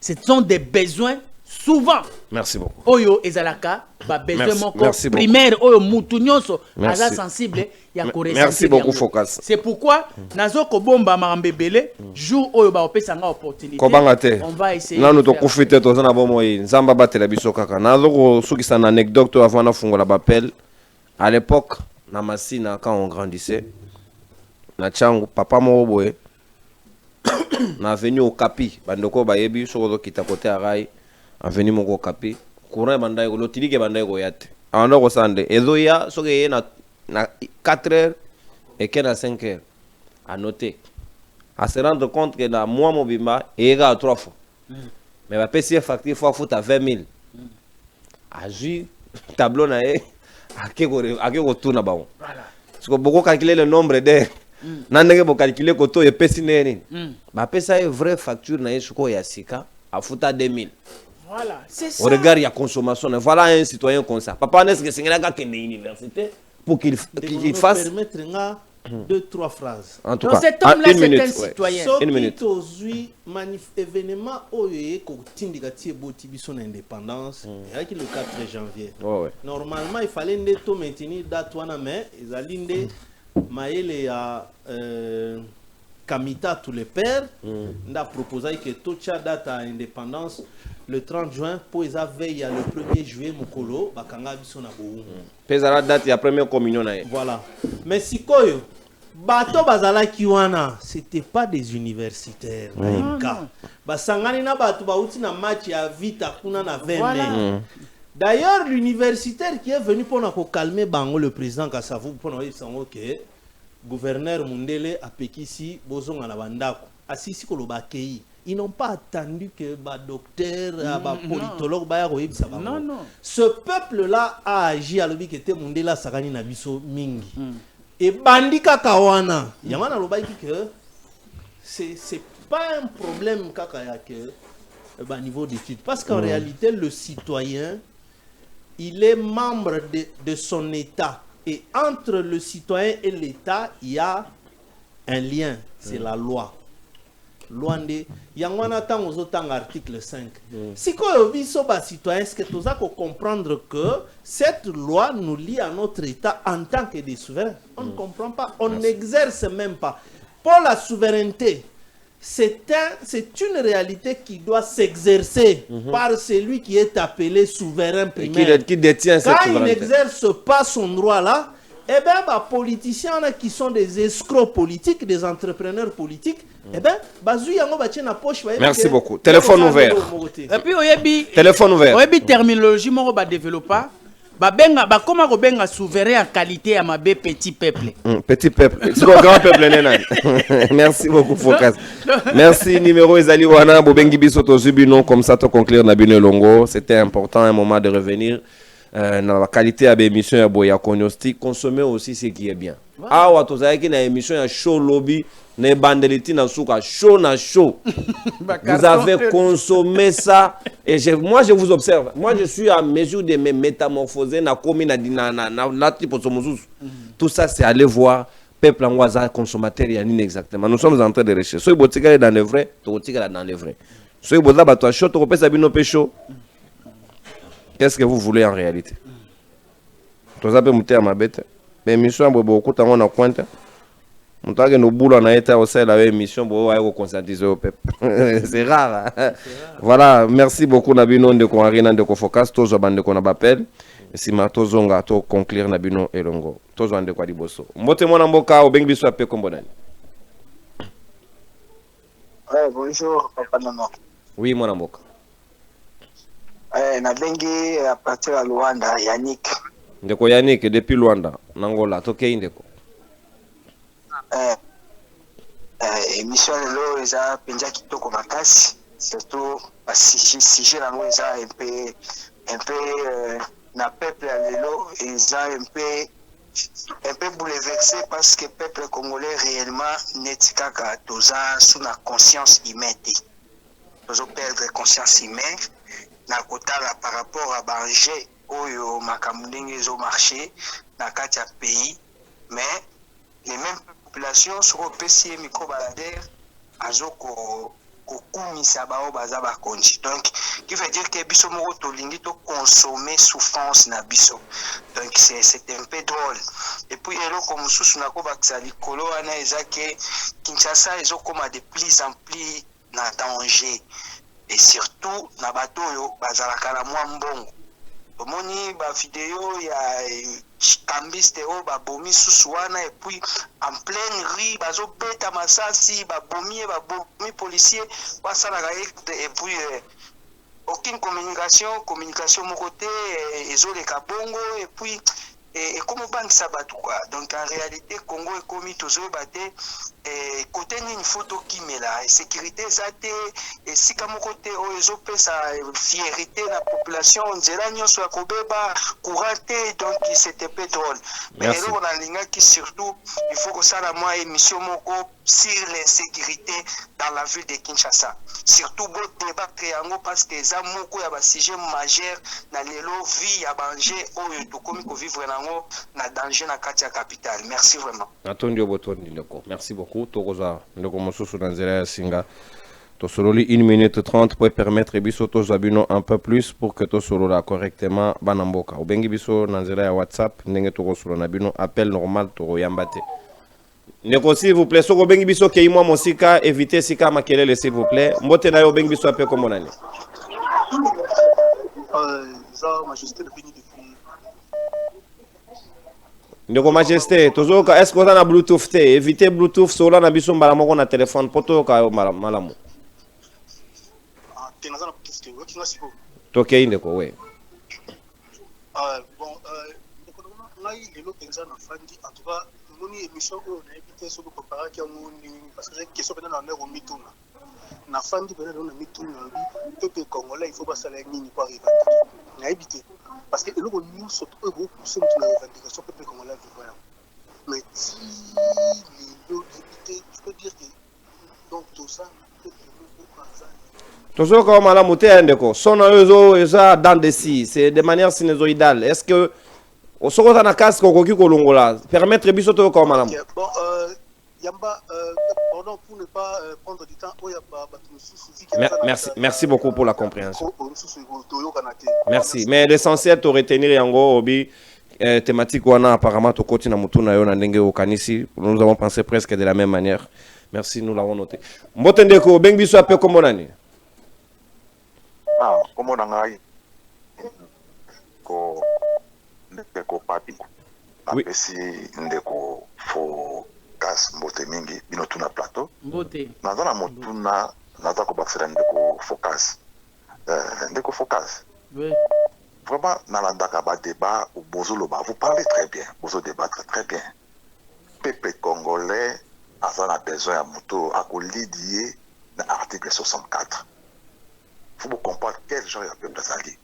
S6: Ce sont des besoins souvent.
S1: Merci beaucoup.
S6: Oyo ezalaka ba besoin moko primaire oyo mutu nyonso aza sensible ya ko ressentir.
S1: Merci beaucoup Focus.
S6: C'est pourquoi nazo ko bomba marambebele jour oyo ba opesa nga opportunité. On va essayer.
S1: Nanu to kufite to zana bomo yi nzamba batela biso kaka. Nazo ko sukisa na anecdote avant na fungola bapel. À l'époque na Masina quand on grandissait na changu papa mo boye na venu au Kapi bandoko ba yebi soko kita côté arai aveni moko Kapi courant bandai ko lotilike bandai ko yate ando ko sande ezo ya soke na 4h et que na 5h à noter à se rendre compte que na mois mobimba et à 3 fois mais va payer facture fois foot à 20 000 a ju tableau na e akeko tourna ba voilà parce que beaucoup calculer le nombre d'heures nandenge bo calculer ko to e pesi neni ba pesa e vraie facture na yesuko ya sika a futa 2000.
S6: Voilà, c'est ça.
S1: Au regard ya consommation, voilà un citoyen comme ça. Papa n'est-ce que c'est là qu'à l'université pour qu'il fasse
S5: permettre 2-3 phrases.
S1: En tout
S6: cas, cet homme-là c'est un citoyen.
S1: Une minute.
S5: Aujourd'hui, événement oye ko tindikati boti biso na indépendance, avec le 4 janvier. Normalement, il fallait ndeto maintenir date wana mais ezali nde maele ya Kamita tous les pères, n'a proposé que toute date à indépendance le 30 juin pour les veille le 1er juillet mokolo bakanga biso na bo.
S1: Pesa date ya première communion na.
S5: Voilà. Mais sikoyo bato bazala kiwana, c'était pas des universitaires. Basangani na bato bauti na match ya vita kuna na 20 mai. D'ailleurs, l'universitaire qui est venu pour calmer Bango le président Kassavou pour nous dire que gouverneur Mundele a pekisi bozonga na bandako asisi ko lobakei ils n'ont pas attendu que bah docteur, bah politologue, bah ça va.
S6: Non, non.
S5: Ce peuple-là a agi à l'objet qui était Mundela Sakani Nabiso Mingi. Et Bandika Kawana, Yamana Lobaï que c'est pas un problème kakaya que bah, niveau d'études. Parce qu'en réalité, le citoyen, il est membre de son État. Et entre le citoyen et l'État, il y a un lien, c'est la loi. Loi de Yangwana Tang aux autres article 5. Si on vit sur le citoyen, est-ce que tu as comprendre que cette loi nous lie à notre État en tant que des souverains? On ne comprend pas, on n'exerce même pas. Pour la souveraineté, c'est une réalité qui doit s'exercer par celui qui est appelé souverain primaire.
S1: Qui détient cette
S5: Quand il
S1: souveraineté.
S5: n'exerce pas son droit là, eh bien, les politiciens qui sont des escrocs politiques, des entrepreneurs politiques, eh bien,
S1: merci beaucoup. Téléphone ouvert.
S6: Et puis, oyebi
S1: Téléphone ouvert.
S6: oyebi terminologie moko ba développer. Babenga bakoma ko benga souverain à qualité à ma petit peuple.
S1: Petit peuple. C'est le grand peuple Nenan. Merci beaucoup Focas. Merci numéro Ezali Wana Bobengi Bisoto Zubino comme ça to conclure na Bino Longo. C'était important un moment de revenir. Dans la qualité de l'émission ya boya cognostic, consommer aussi ce qui est bien. Ah wa to zaki na émission ya show lobby na bandeliti na suka show na show. Vous avez consommé ça et moi je vous observe. Moi je suis à mesure de me métamorphoser na komi na tipo somuzuzu. Tout ça c'est aller voir peuple angwaza consommateur ya nini exactement. Nous sommes en train de rechercher. Soy botika dans le vrai, to botika dans le vrai. Soy boza ba to show to kopesa bino pesho. Qu'est-ce que vous voulez en réalité? Tous avez monté à ma bête. Mais mission beaucoup de temps on a compte. On t'a que nos boulots on a été au sein de la mission pour avoir conscientiser au peuple. C'est rare. Voilà, merci beaucoup Nabino de Konarina de Kofocas, tous les bandes qu'on a appelé. Si ma tozonga to conclure Nabino et Longo. Tous les bandes quoi diboso. Mbote mon mboka au bengi biso apé kombonani.
S7: Bonjour papa Nono.
S1: Oui mon mboka.
S7: Na bengi à partir de Luanda, Yannick.
S1: Ndeko Yannick depuis Luanda, Nangola, tokei ndeko.
S7: Émission lelo eza penja kitoko makasi, surtout parce que sujet nango eza un peu na peuple lelo eza un peu bouleversé parce que peuple congolais réellement net kaka toza sous la conscience humaine. Tozo perdre conscience humaine. Na kotala par rapport à Banger oyo makamundenge zo marché na kati ya pays, mais les mêmes populations sur PC micro balader azoko kokumisa bao baza ba konji. Donc qui veut dire que biso moko to lingi to consommer souffrance na biso. Donc c'est un peu drôle. Et puis elo comme sous na ko baksa likolo ana ezake Kinshasa ezokoma de plus en plus na danger. Et surtout na bato yo bazalaka na mwa mbongo. Tomoni ba vidéo ya kambiste o ba bomi susuana et puis en pleine rue bazo beta masasi ba bomi policier basala et puis aucune communication mon côté ezoleka bongo et puis et comment banque ça bat quoi. Donc en réalité Congo est commis toujours batté et côté une photo qui met là et sécurité ça et si comme côté oezo pesa fierté la population on dirait nyo soit kobeba couranté donc c'était peu drôle. Mais là on a linga qui surtout il faut que ça la moi émission moko sur l'insécurité dans la ville de Kinshasa. Surtout beau débat triangle parce que ça moko ya ba sujet majeur na lelo vie ya Banger oyo to komi ko vivre na danger na kati ya capitale. Merci vraiment.
S1: Atondio botondi ndeko. Merci beaucoup. Tokoza ndeko mosusu na nzela ya singa. Tosololi 1 minute 30 pour permettre biso tozabino un peu plus pour que tosolola correctement banamboka. Obengi biso na nzela ya WhatsApp ndenge tokosolo na bino appel normal toroyamba te. Ndeko s'il vous plaît, soko bengi biso ke imwa mosika, évitez sika makelele s'il vous plaît. Mbote na yo bengi biso apé comme nani.
S7: Majesté de Béni de
S1: Ndeko Majesté, tozoka est-ce que on a Bluetooth te? Évitez Bluetooth sola na biso mbala moko na téléphone poto ka malamu.
S7: Tenaza na Bluetooth te, kinga siko.
S1: Tokei ndeko we.
S7: Bon ngai lelo penza na fandi en tout cas moni émission oyo na ebité soko préparer ki ngoni parce que question pena na ndeko mituna.
S8: na fandi peut-être on a mis tout le peuple congolais il faut pas ça la nini pour revendiquer na éviter parce que le nous surtout eux pousser notre revendication peuple congolais voilà mais si les députés je peux dire que donc tout ça
S1: toujours comme la montée indéco son eza dans des si c'est de manière sinusoïdale est-ce que au second na casque kokoki kolongola permettre biso to comme la
S8: bon Yamba, pardon pour ne pas prendre du temps.
S1: Merci beaucoup pour la compréhension. Merci. Mais l'essentiel, tu retenir yango obi thématique wana apparemment to koti na mutu na yo na ndenge okanisi. Nous avons pensé presque de la même manière. Merci, nous l'avons noté. Mbotende ko beng biso ape comme nani?
S2: Ah, comme ngai. Ko ndeko papi.
S1: Oui.
S2: Apesi ndeko fo mbote mingi bino tuna plateau
S6: mbote
S2: naza na motuna naza ko basira ndeko focus
S6: oui
S2: vraiment nalandaka ba débat au bozolo ba vous parlez très bien bozo débattre très bien peuple congolais a na besoin ya moto akolidie na article 64 faut vous comprendre quel genre de peuple azali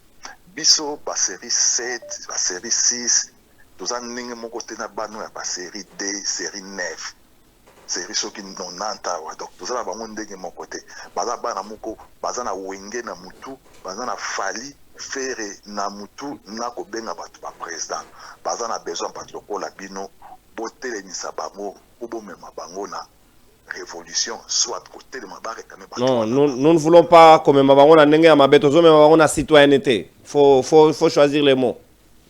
S2: biso ba série 7 ba série 6 nous avons une série D, série 9, série qui non donc nous avons mon côté. Bazana moko, bazana wenge na mutu, bazana fali faire na mutu na ko benga batu ba président. Bazana besoin batu lokola bino botelemi sabango ubo mema bango na révolution soit côté de mabare quand même.
S1: Non, nous ne voulons pas comme mabango na ndenge ya mabeto zo mabango na citoyenneté. Faut choisir les mots.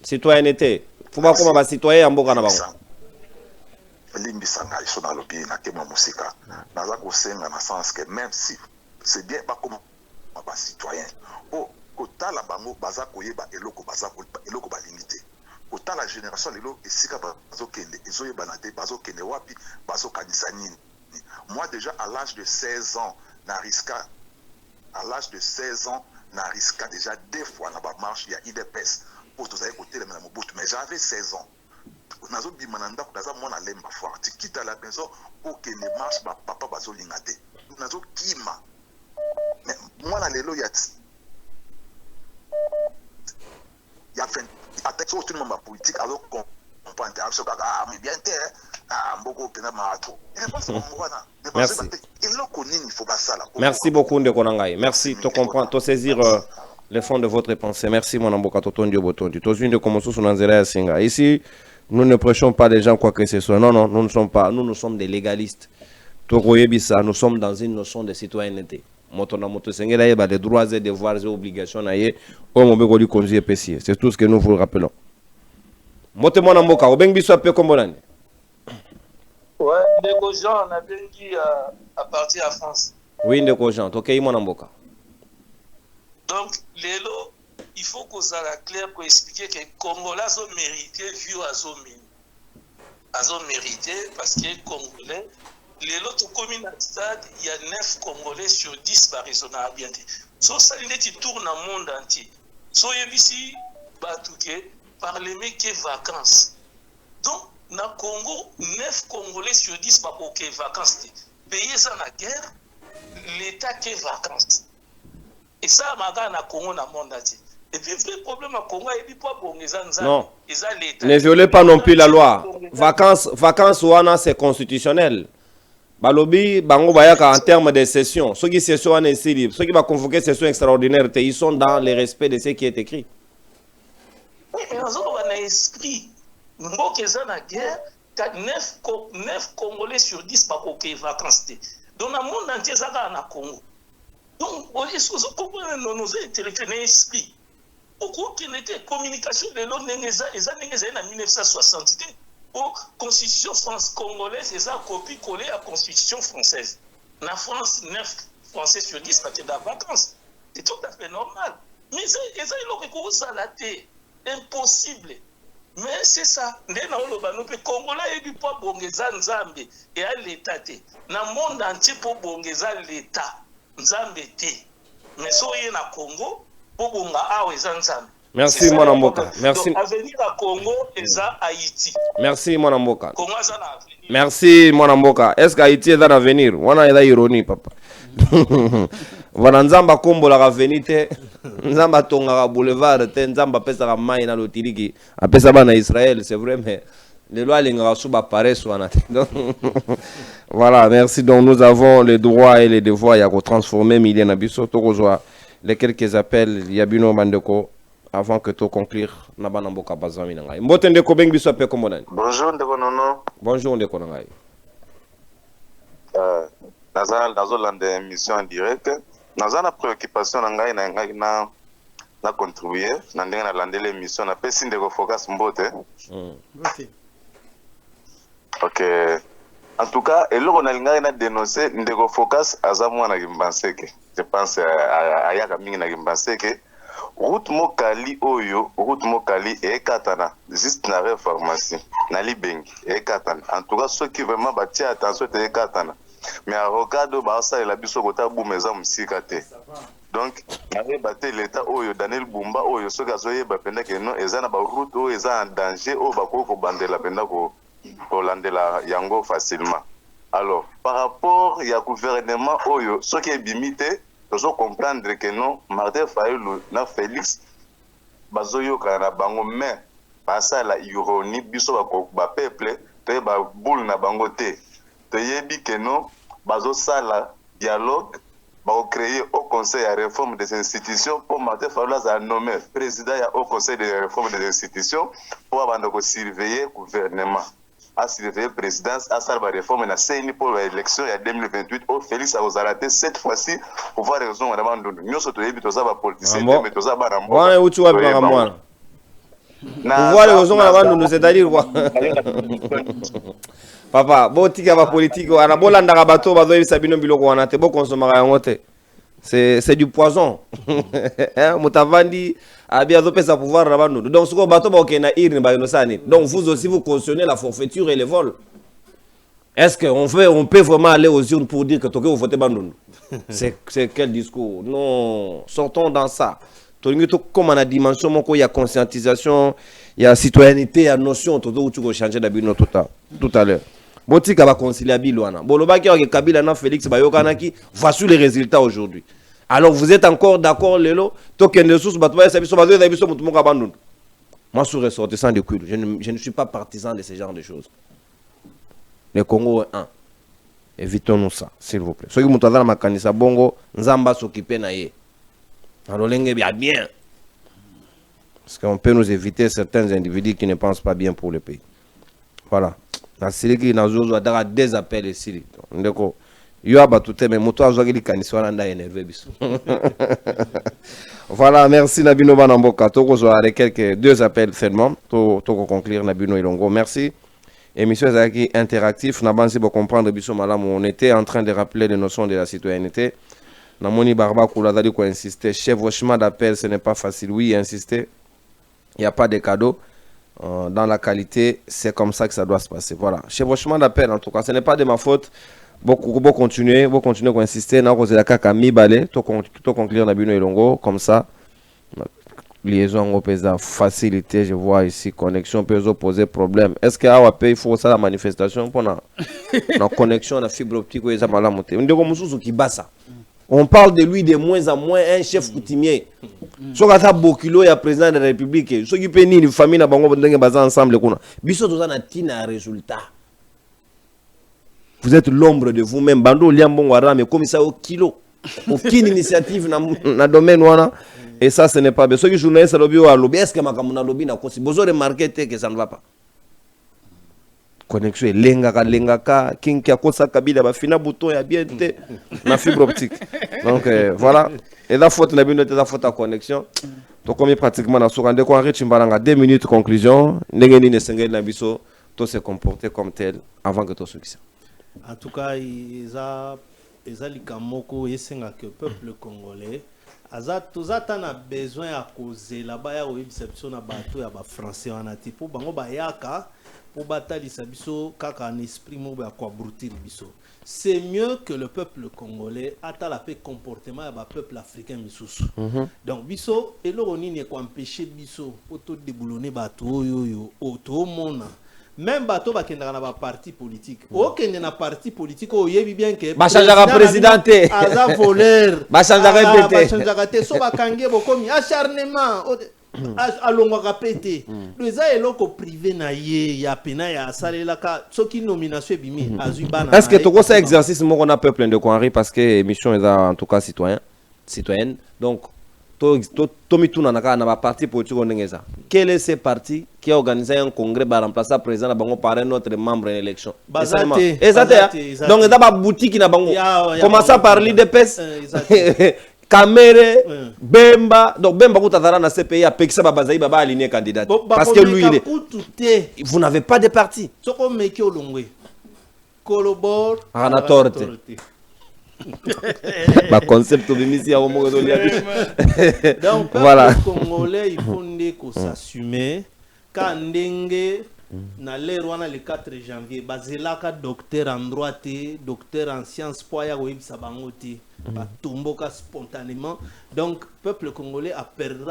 S1: Citoyenneté. Faut pas comme citoyen en boka na bango.
S2: Limbisa ngai so na lobi na kema musika. Naza ko senga na sens que même si c'est bien pas comme ba citoyen. Oh, kotala bango baza koyeba eloko balimité. Kotala génération lelo esika bazo kende ezoyeba na te bazo kende wapi bazo kanisa nini. Moi déjà à l'âge de 16 ans na risque déjà deux fois dans la marche il y a IDPS. Mais j'avais 16 ans. Nazo bimananda kudaza mwana lemba forti quitte la maison pour que ne marche papa bazo lingate. Nazo kima. Mais mwana lelo ya fait attention tout le monde politique alors comprendre mais bien terre mboko pena mato.
S1: Merci beaucoup Ndeko Nangai. Merci de comprendre, de saisir le fond de votre pensée. Merci mon amboka Totondio Botondi. Tozuinde comme sous Nanzera Singa. Ici, nous ne prêchons pas des gens quoi que ce soit. Non, nous ne sommes pas. Nous sommes des légalistes. Tokoyebisa, nous sommes dans une notion de citoyenneté. Motona moto sengela yeba des droits et devoirs et obligations naie au mobekoli conduire pessier. C'est tout ce que nous vous rappelons. Mote mon amboka, obeng biso ape kombolani.
S9: Ouais, Ndeko Jean, on a bien dit à partir de France.
S1: Oui, Ndeko Jean, ok, mon amboka.
S9: Donc, Lélo, il faut qu'on soit clair pour expliquer que les Congolais ont mérité, vu ont mérité, parce que les Congolais, Lélo, tout comme une stade, il y a 9 Congolais sur 10 par raisonnable bien dit. So, ça, il tourne dans le monde entier. So, il y a ici, par les mecs qui vacances. Donc, dans le Congo, 9 Congolais sur 10 par vacances. Pays ça la guerre, l'État qui est vacances. Et ça, dans le Congo, dans le monde entier. Et puis, le problème au Congo, il n'y a pas de
S1: non. Ne violez pas non plus la loi. Vacances, c'est constitutionnel. Balobi, bango bayaka en termes de session. Ceux qui session en est libre, ceux qui vont convoquer session extraordinaire, ils sont dans le respect de ce qui est écrit.
S9: Oui, mais nous avons un esprit. Nous avons la guerre, 9 Congolais sur 10 par vacances. Dans le monde entier, ça va en Congo. Donc, il faut comprendre nos intellectuels esprit. Pourquoi qu'il était communication de l'eau, en 1960, pour constitution congolaise, ils ont copié-collé à la constitution française. La France, 9 Français sur 10 partent dans les vacances. C'est tout à fait normal. Mais ils ont recours à la terre. Impossible. Mais c'est ça. Les Congolais ne peuvent pas bongeza Nzambe et à l'État. Dans le monde entier, pour bongeza l'État. Nzambe te. Mais si vous êtes au Congo, pour bonga awe Nzambe.
S1: Merci mon amboka. Merci.
S9: Donc avenir à Congo eza Haïti.
S1: Merci mon amboka.
S9: Congo eza na avenir.
S1: Merci mon amboka. Est-ce que Haïti est dans l'avenir? Wana eza ironie papa. Voilà nzamba kombo la avenir te. Nzamba tonga boulevard te nzamba pesa ka mai na lotiliki. Apesa ba na Israël, c'est vrai mais les lois linga suba pareil wana. Donc voilà, merci. Donc nous avons les droits et les devoirs ya ko transformer milliers na biso to kozwa les quelques appels yabino bandeko avant que tu conclure nabana mboka bazami na ngai. Mbote ndeko bengi biso pe komonani.
S2: Bonjour ndeko nono.
S1: Bonjour ndeko na ngai.
S2: Nazolanda émission en direct. Naza na préoccupation na ngai na contribuer na ndenge na lande l'émission na pesi ndeko focus mbote. OK. En tout cas, eloko na linga na dénoncer ndeko focus aza mwana Kimbanseke. Je pense à yaka mingi na Kimbanseke. Route Mokali oyo, route Mokali et katana, juste na pharmacie, na libengi et katana. En tout cas, ceux qui vraiment bâti attention et katana. Mais à Rocado, bah ça la biso kota boumeza musikate. Donc, na bâti l'état oyo Daniel Bumba oyo ceux qui azoye ba penda que non, ezana ba route oyo eza en danger o ba ko bandela penda ko landela yango facilement. Alors, par rapport ya gouvernement oyo, ceux qui est bimité il faut comprendre que non, Martin Fayulu na Félix bazoyoka na bango mais passa la ironie biso ba peuple te ba boule na bango te te yebi que non bazo sala dialogue ba créer au conseil à réforme des institutions pour Martin Fayulu a nommé président au conseil de réforme des institutions pour abandonner surveiller gouvernement à surveiller présidence à salver réforme na CENI pour l'élection ya 2028 au Félix a osalaté cette fois-ci pour voir raison na bandondo nyoso to yebi to za ba politicien mais to za ba rambo
S1: wana uti wa ba mwana pour voir raison na bandondo c'est-à-dire quoi papa botika ba politique ana bolanda ka bato bazo yebisa bino biloko wana te bo consommer yango te c'est du poison hein mutavandi abia zo pesa pouvoir na bandondo donc siko bato ba okena irni ba inosani donc vous aussi vous cautionnez la forfaiture et les vols. Est-ce qu'on peut vraiment aller aux urnes pour dire que tu veux voter bandondo? C'est quel discours? Non, sortons dans ça. Comme on a dimension, il y a conscientisation, il y a citoyenneté, il y a notion, tout tu peux changer d'habitude tout à l'heure. Botika va concilier Bilouana. Bolobaki avec Kabila na Félix Bayokanaki, voici les résultats aujourd'hui. Alors vous êtes encore d'accord, Lélo? Token de sous, moi, je suis ressortissant de Kouilou. Je ne suis pas partisan de ce genre de choses. Le Congo est un. Évitons-nous ça, s'il vous plaît. Ceux qui m'ont dit ma kanisa bongo, Nzamba s'occuper na ye. Alors l'engé bien. Parce qu'on peut nous éviter certains individus qui ne pensent pas bien pour le pays. Voilà. La série qui n'a pas des appels ici. Donc, il y a tout mais moto a joué kanisa landa énervé biso. Voilà, merci Nabino Banamboka. Toko zo avec quelques deux appels seulement. Toko conclure Nabino Ilongo. Merci. Émission Zaki interactif, Nabansi pour comprendre Bissot Malam, on était en train de rappeler les notions de la citoyenneté. Namoni Barba Kouladali ko insister, chevauchement d'appel, ce n'est pas facile. Oui, insister. Il n'y a pas de cadeau. Dans la qualité, c'est comme ça que ça doit se passer. Voilà. Chevauchement d'appel, en tout cas, ce n'est pas de ma faute. Beaucoup continuer à insister. N'a causé la caca mi balé, tout conclure Nabino Ilongo, comme ça. Liaison au pesa facilité, je vois ici connexion peut poser problème. Est-ce que il faut ça la manifestation pour la connexion la fibre optique ou ça malamoté. On parle de lui de moins en moins un chef coutumier. So kata Bokilo ya président de la République, so qui peut ni famille na bango ndenge baza ensemble kuna. Biso toza na tina résultat. Vous êtes l'ombre de vous-même bando liambon wara mais comme ça au kilo. Aucune initiative na domaine wana. Et ça, ce n'est pas bien. Ceux qui journalistes lobby ou à lobby, est-ce que ma camona lobby n'a pas si besoin de remarquer que ça ne va pas. Connexion lengaka, kinki akosa kabila ba fina bouton ya bien té na fibre optique. Donc voilà. Et la faute na bino la faute à connexion. Donc comme pratiquement na sokande ko enrichi mbalanga 2 minutes conclusion, ndenge ni nesengeli na biso to se comporter comme tel avant que to sokisa.
S5: En tout cas, ils likamoko yesenga que peuple congolais Azat a besoin à causer là-bas, il y a une exception à bateau, il y a français en ati pour bango bayaka pour batalisa biso kaka un esprit moko ya kwabrutir biso. C'est mieux que le peuple congolais ata la paix comportement ya ba peuple africain misusu. Donc biso eloko nini ko empêcher biso auto déboulonner bato oyo auto mona. Même bato bakendaka na ba parti politique. Okende na parti politique oyebi bien que
S1: ba changeaka présidenté.
S5: Aza voleur.
S1: Ba changeaka pété.
S5: Ba changeaka té so bakange bokomi acharnement. Alongwaka pété. Leza eloko privé na ye ya pena ya salelaka soki nomination bimi azui bana.
S1: Est-ce que toko ça exercice moko na peuple de Konri parce que émission est en tout cas citoyenne. Donc Tomituna na ba parti politique onengeza. Quel est ce parti qui a organisé un congrès pour remplacer le président bango par un autre membre en élection? Exactement. Donc dans ba boutique na bango. Commencer par l'IDPS. Kamere, Bemba, donc Bemba Koutazara na CPI a pexé Babazaï Baba aligné candidat. Parce que lui, vous n'avez pas de parti.
S5: Soko meki olongwe. Kolobor.
S1: Ana torte. Ba concept de misi à Omo Zolia.
S5: Donc voilà. Les Congolais il faut s'assumer quand ndenge na l'erwana le 4 janvier bazelaka docteur en droit docteur en sciences po ya koyebisa bango te batomboka spontanément. Donc peuple congolais a perdu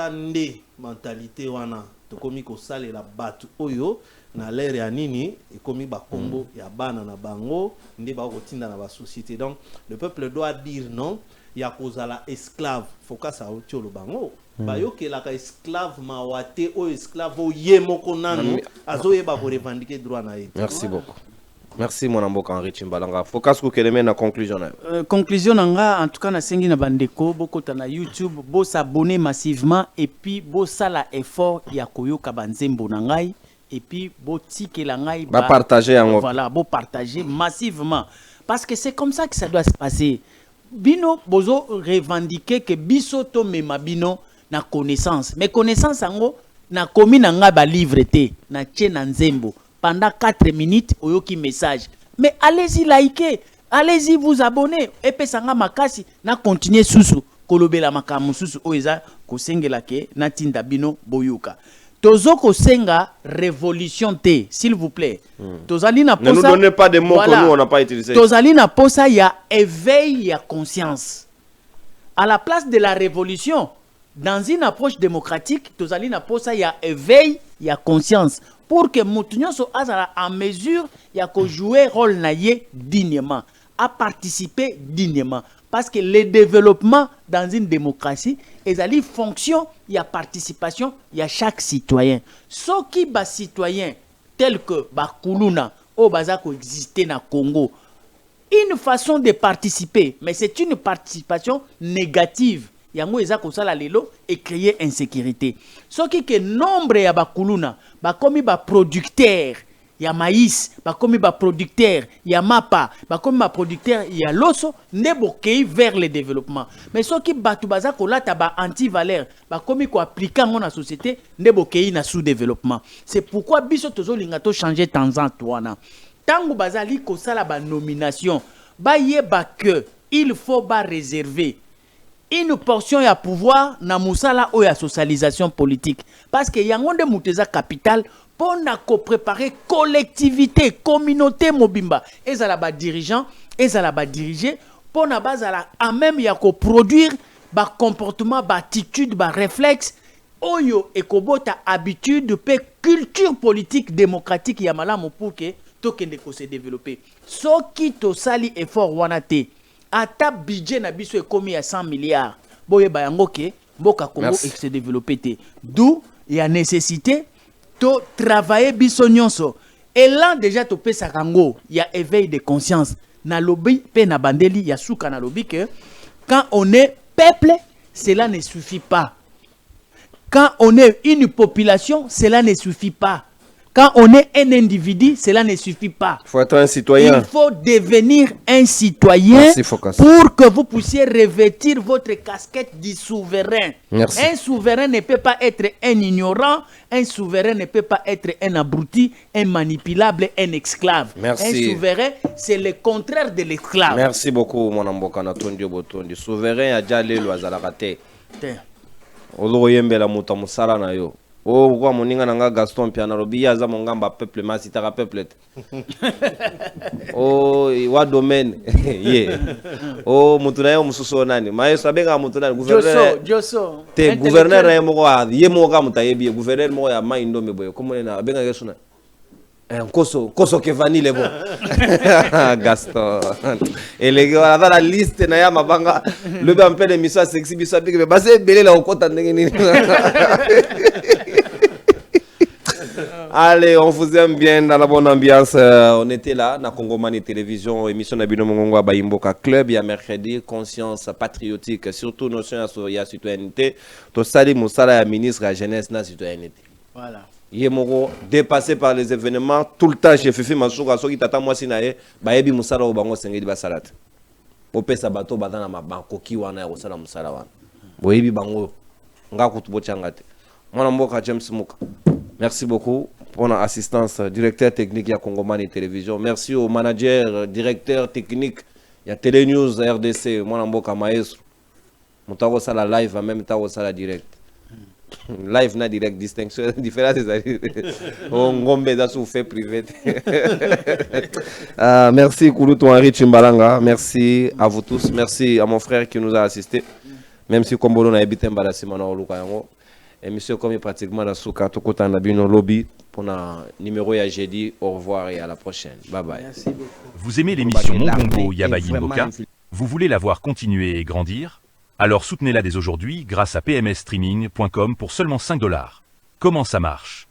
S5: mentalité wana tokomi kosalela bato oyo na l'ère ya nini ekomi bakombo ya bana na bango nde bakotinda na ba société. Donc le peuple doit dire non ya kozala esclave fokasa otio lo bango bayokelaka esclave mawate o esclave o ye moko nanu azoyeba ko revendiquer droit na ye.
S1: Merci beaucoup. Merci mon amboka Henri Chimbalanga. Focus ko keleme na conclusion na.
S6: Conclusion nga en tout cas na sengi na bandeko bokota na YouTube bo s'abonner massivement et puis bo sala effort ya koyoka banzembo na ngai et puis bo tikela ngai
S1: ba partager yango.
S6: Voilà, bo partager massivement parce que c'est comme ça que ça doit se passer. Bino bozo revendiquer que biso to mema bino na connaissance mais connaissance ango na komi na nga ba livre te na tche na nzembo pendant 4 minutes oyoki message mais allez-y liker, allez-y vous abonner et pe sanga makasi na continuer susu kolobela makamu susu oeza kosengela ke na tinda bino boyuka tozo kosenga révolution te s'il vous plaît. Tozali na posa.
S1: Ne nous donnez pas des mots que nous on n'a pas utilisé.
S6: Tozali na posa ya éveil ya conscience à la place de la révolution. Dans une approche démocratique, tozali na posa ya éveil ya conscience pour que mutunyo so azala en mesure ya ko jouer rôle na ye dignement, à participer dignement parce que le développement dans une démocratie ezali fonction ya participation ya chaque citoyen. So qui ba citoyen tel que ba kuluna o bazako exister na Congo une façon de participer mais c'est une participation négative. Yango eza kosala lelo et créer insécurité. Soki que nombre ya bakuluna bakomi ba producteur ya maïs, bakomi ba producteur ya mapa, bakomi ba producteur ya loso ndebo kei vers le développement. Mais soki batu baza kolata ba anti-valeur, bakomi ko appliquer ngo na société ndebo kei na sous-développement. C'est pourquoi biso tozo linga to changer temps en toana. Tango bazali kosala ba nomination, ba yeba que il faut ba réserver une portion ya pouvoir na musala ou ya socialisation politique parce que yangonde muteza capital pour na ko préparer collectivité communauté mobimba ezala ba dirigeant ezala ba diriger pour na bazala à même ya ko produire ba comportement ba attitude ba réflexe oyo ekobota habitude pe culture politique démocratique ya malamu pour que tokende ko se développer soki to sali effort wana te ata budget na biso ekomi à 100 milliards. Boye bayango ke mboka Congo et se développer te. D'où il y a nécessité de travailler biso nyonso. Et là déjà to pesa kango, il y a éveil de conscience. Na lobby pe na bandeli ya suka na lobby que quand on est peuple, cela ne suffit pas. Quand on est une population, cela ne suffit pas. Quand on est un individu, cela ne suffit pas.
S1: Il faut être un citoyen.
S6: Il faut devenir un citoyen.
S1: Merci,
S6: pour que vous puissiez revêtir votre casquette du souverain.
S1: Merci.
S6: Un souverain ne peut pas être un ignorant. Un souverain ne peut pas être un abruti, un manipulable, un esclave.
S1: Merci.
S6: Un souverain, c'est le contraire de l'esclave.
S1: Merci beaucoup, mon amboka Natondi Botondi. Souverain a déjà le azalakate. Olo yembe la muta musala na yo. Oh, quoi, mon inga Gaston Piana Robi, Yaza Mongamba peuple, Masitara peuple. Oh, wa domaine. Yeah. Oh, Mutunayo Mususonani. Maestro Benga Mutunani, gouverneur.
S6: Josso.
S1: Te gouverneur ya Moa, Yemoga Mutayebi, gouverneur Moya Maindo Meboy. Comment on a Benga Yasuna? Koso Kevani le bon. Gaston. Et les gars, dans la liste, Naya Mabanga, le bampé de Missa Sexy Bissa Big, mais basé belé la Okota. Allez, on vous aime bien dans la bonne ambiance. On était là, na Congomani Télévision, émission Nabino Mongongo Bayimboka Club, il y a mercredi, conscience patriotique, surtout notion de citoyenneté. To sali Moussala, ya ministre de la jeunesse, na citoyenneté.
S6: Voilà.
S1: Yemoko dépassé par les événements tout le temps chez Fifi Masuka soki tata mwasi na ye bayebi musala o bango sengeli basalata opesa bato batana mabanko ki wana ya kosala musala wana boyebi bango ngakutu bochangate mwana mboka James Muka. Merci beaucoup pour l'assistance directeur technique ya Congomani Télévision. Merci au manager directeur technique ya Télé News RDC mwana mboka maestro mutako sala live en même temps sala direct. Live na direct distinction différence on ngombe da sous fait privé. Merci Kouloutou Henri Chimbalanga, merci à vous tous, merci à mon frère qui nous a assisté, même si Kombolo na habité Mbalasi Mano Luka yango. Et monsieur comme pratiquement la souka to kota na bino lobby pour na numéro ya jeudi. Au revoir et à la prochaine. Bye bye. Merci beaucoup.
S4: Vous aimez l'émission Mongongo Yabayimboka? Vous voulez la voir continuer et grandir? Alors soutenez-la dès aujourd'hui grâce à pmsstreaming.com pour seulement 5 $. Comment ça marche?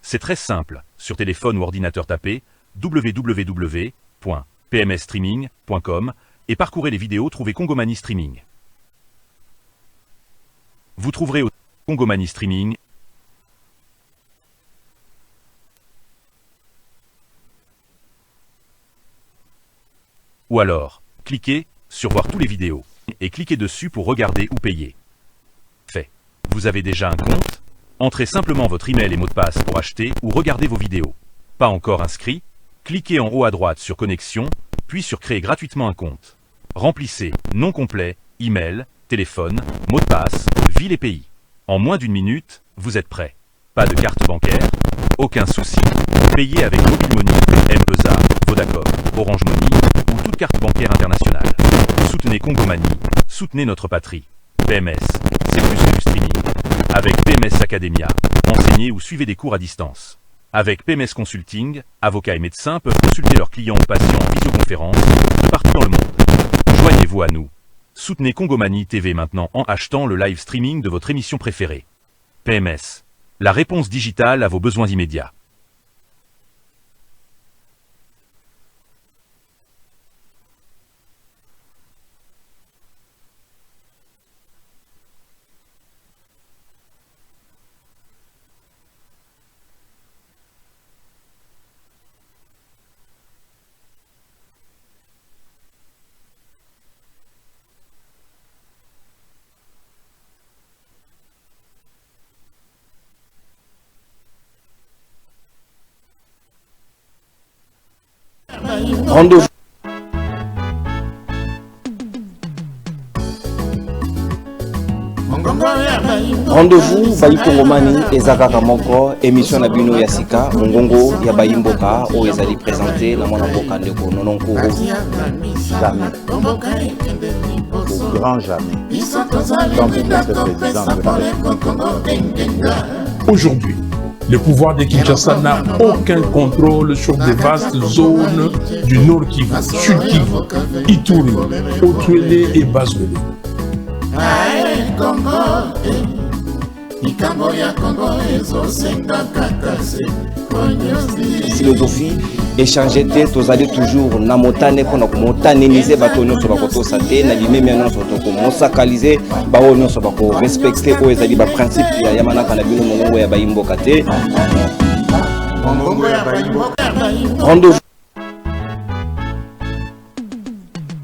S4: C'est très simple. Sur téléphone ou ordinateur, tapez www.pmsstreaming.com et parcourez les vidéos, trouvez Congomani Streaming. Vous trouverez au Congomani Streaming ou alors, cliquez sur voir tous les vidéos et cliquez dessus pour regarder ou payer. Fait. Vous avez déjà un compte? Entrez simplement votre email et mot de passe pour acheter ou regarder vos vidéos. Pas encore inscrit? Cliquez en haut à droite sur Connexion, puis sur Créer gratuitement un compte. Remplissez nom complet, email, téléphone, mot de passe, ville et pays. En moins d'une minute, vous êtes prêt. Pas de carte bancaire? Aucun souci. Payez avec Mobile Money, M-Pesa, Vodacom, Orange Money ou toute carte bancaire internationale. Soutenez Congomani, soutenez notre patrie. PMS, c'est plus que du streaming. Avec PMS Academia, enseignez ou suivez des cours à distance. Avec PMS Consulting, avocats et médecins peuvent consulter leurs clients ou patients en visioconférence partout dans le monde. Joignez-vous à nous. Soutenez Congomani TV maintenant en achetant le live streaming de votre émission préférée. PMS, la réponse digitale à vos besoins immédiats.
S1: Rendez-vous. Rendez-vous Bayi Congomani ezakaka moko émission na bino ya sika mongongo ya Bayimboka o ezali présenté na mwana mboka ndeko nononko
S10: jamais au grand jamais comme le président de la République.
S3: Aujourd'hui, le pouvoir de Kinshasa n'a aucun contrôle sur des vastes zones du Nord Kivu, Sud Kivu, Ituri, Otuele et Bazwele.
S1: Philosophie échanger tête aux allées toujours na motane pour motanéniser bato nyonso bakoto santé na limemia nyonso toko mosakaliser bao nyonso bako respecter o ezali ba principe ya yamana kana bino mongongo ya Bayimboka te. Rendez-vous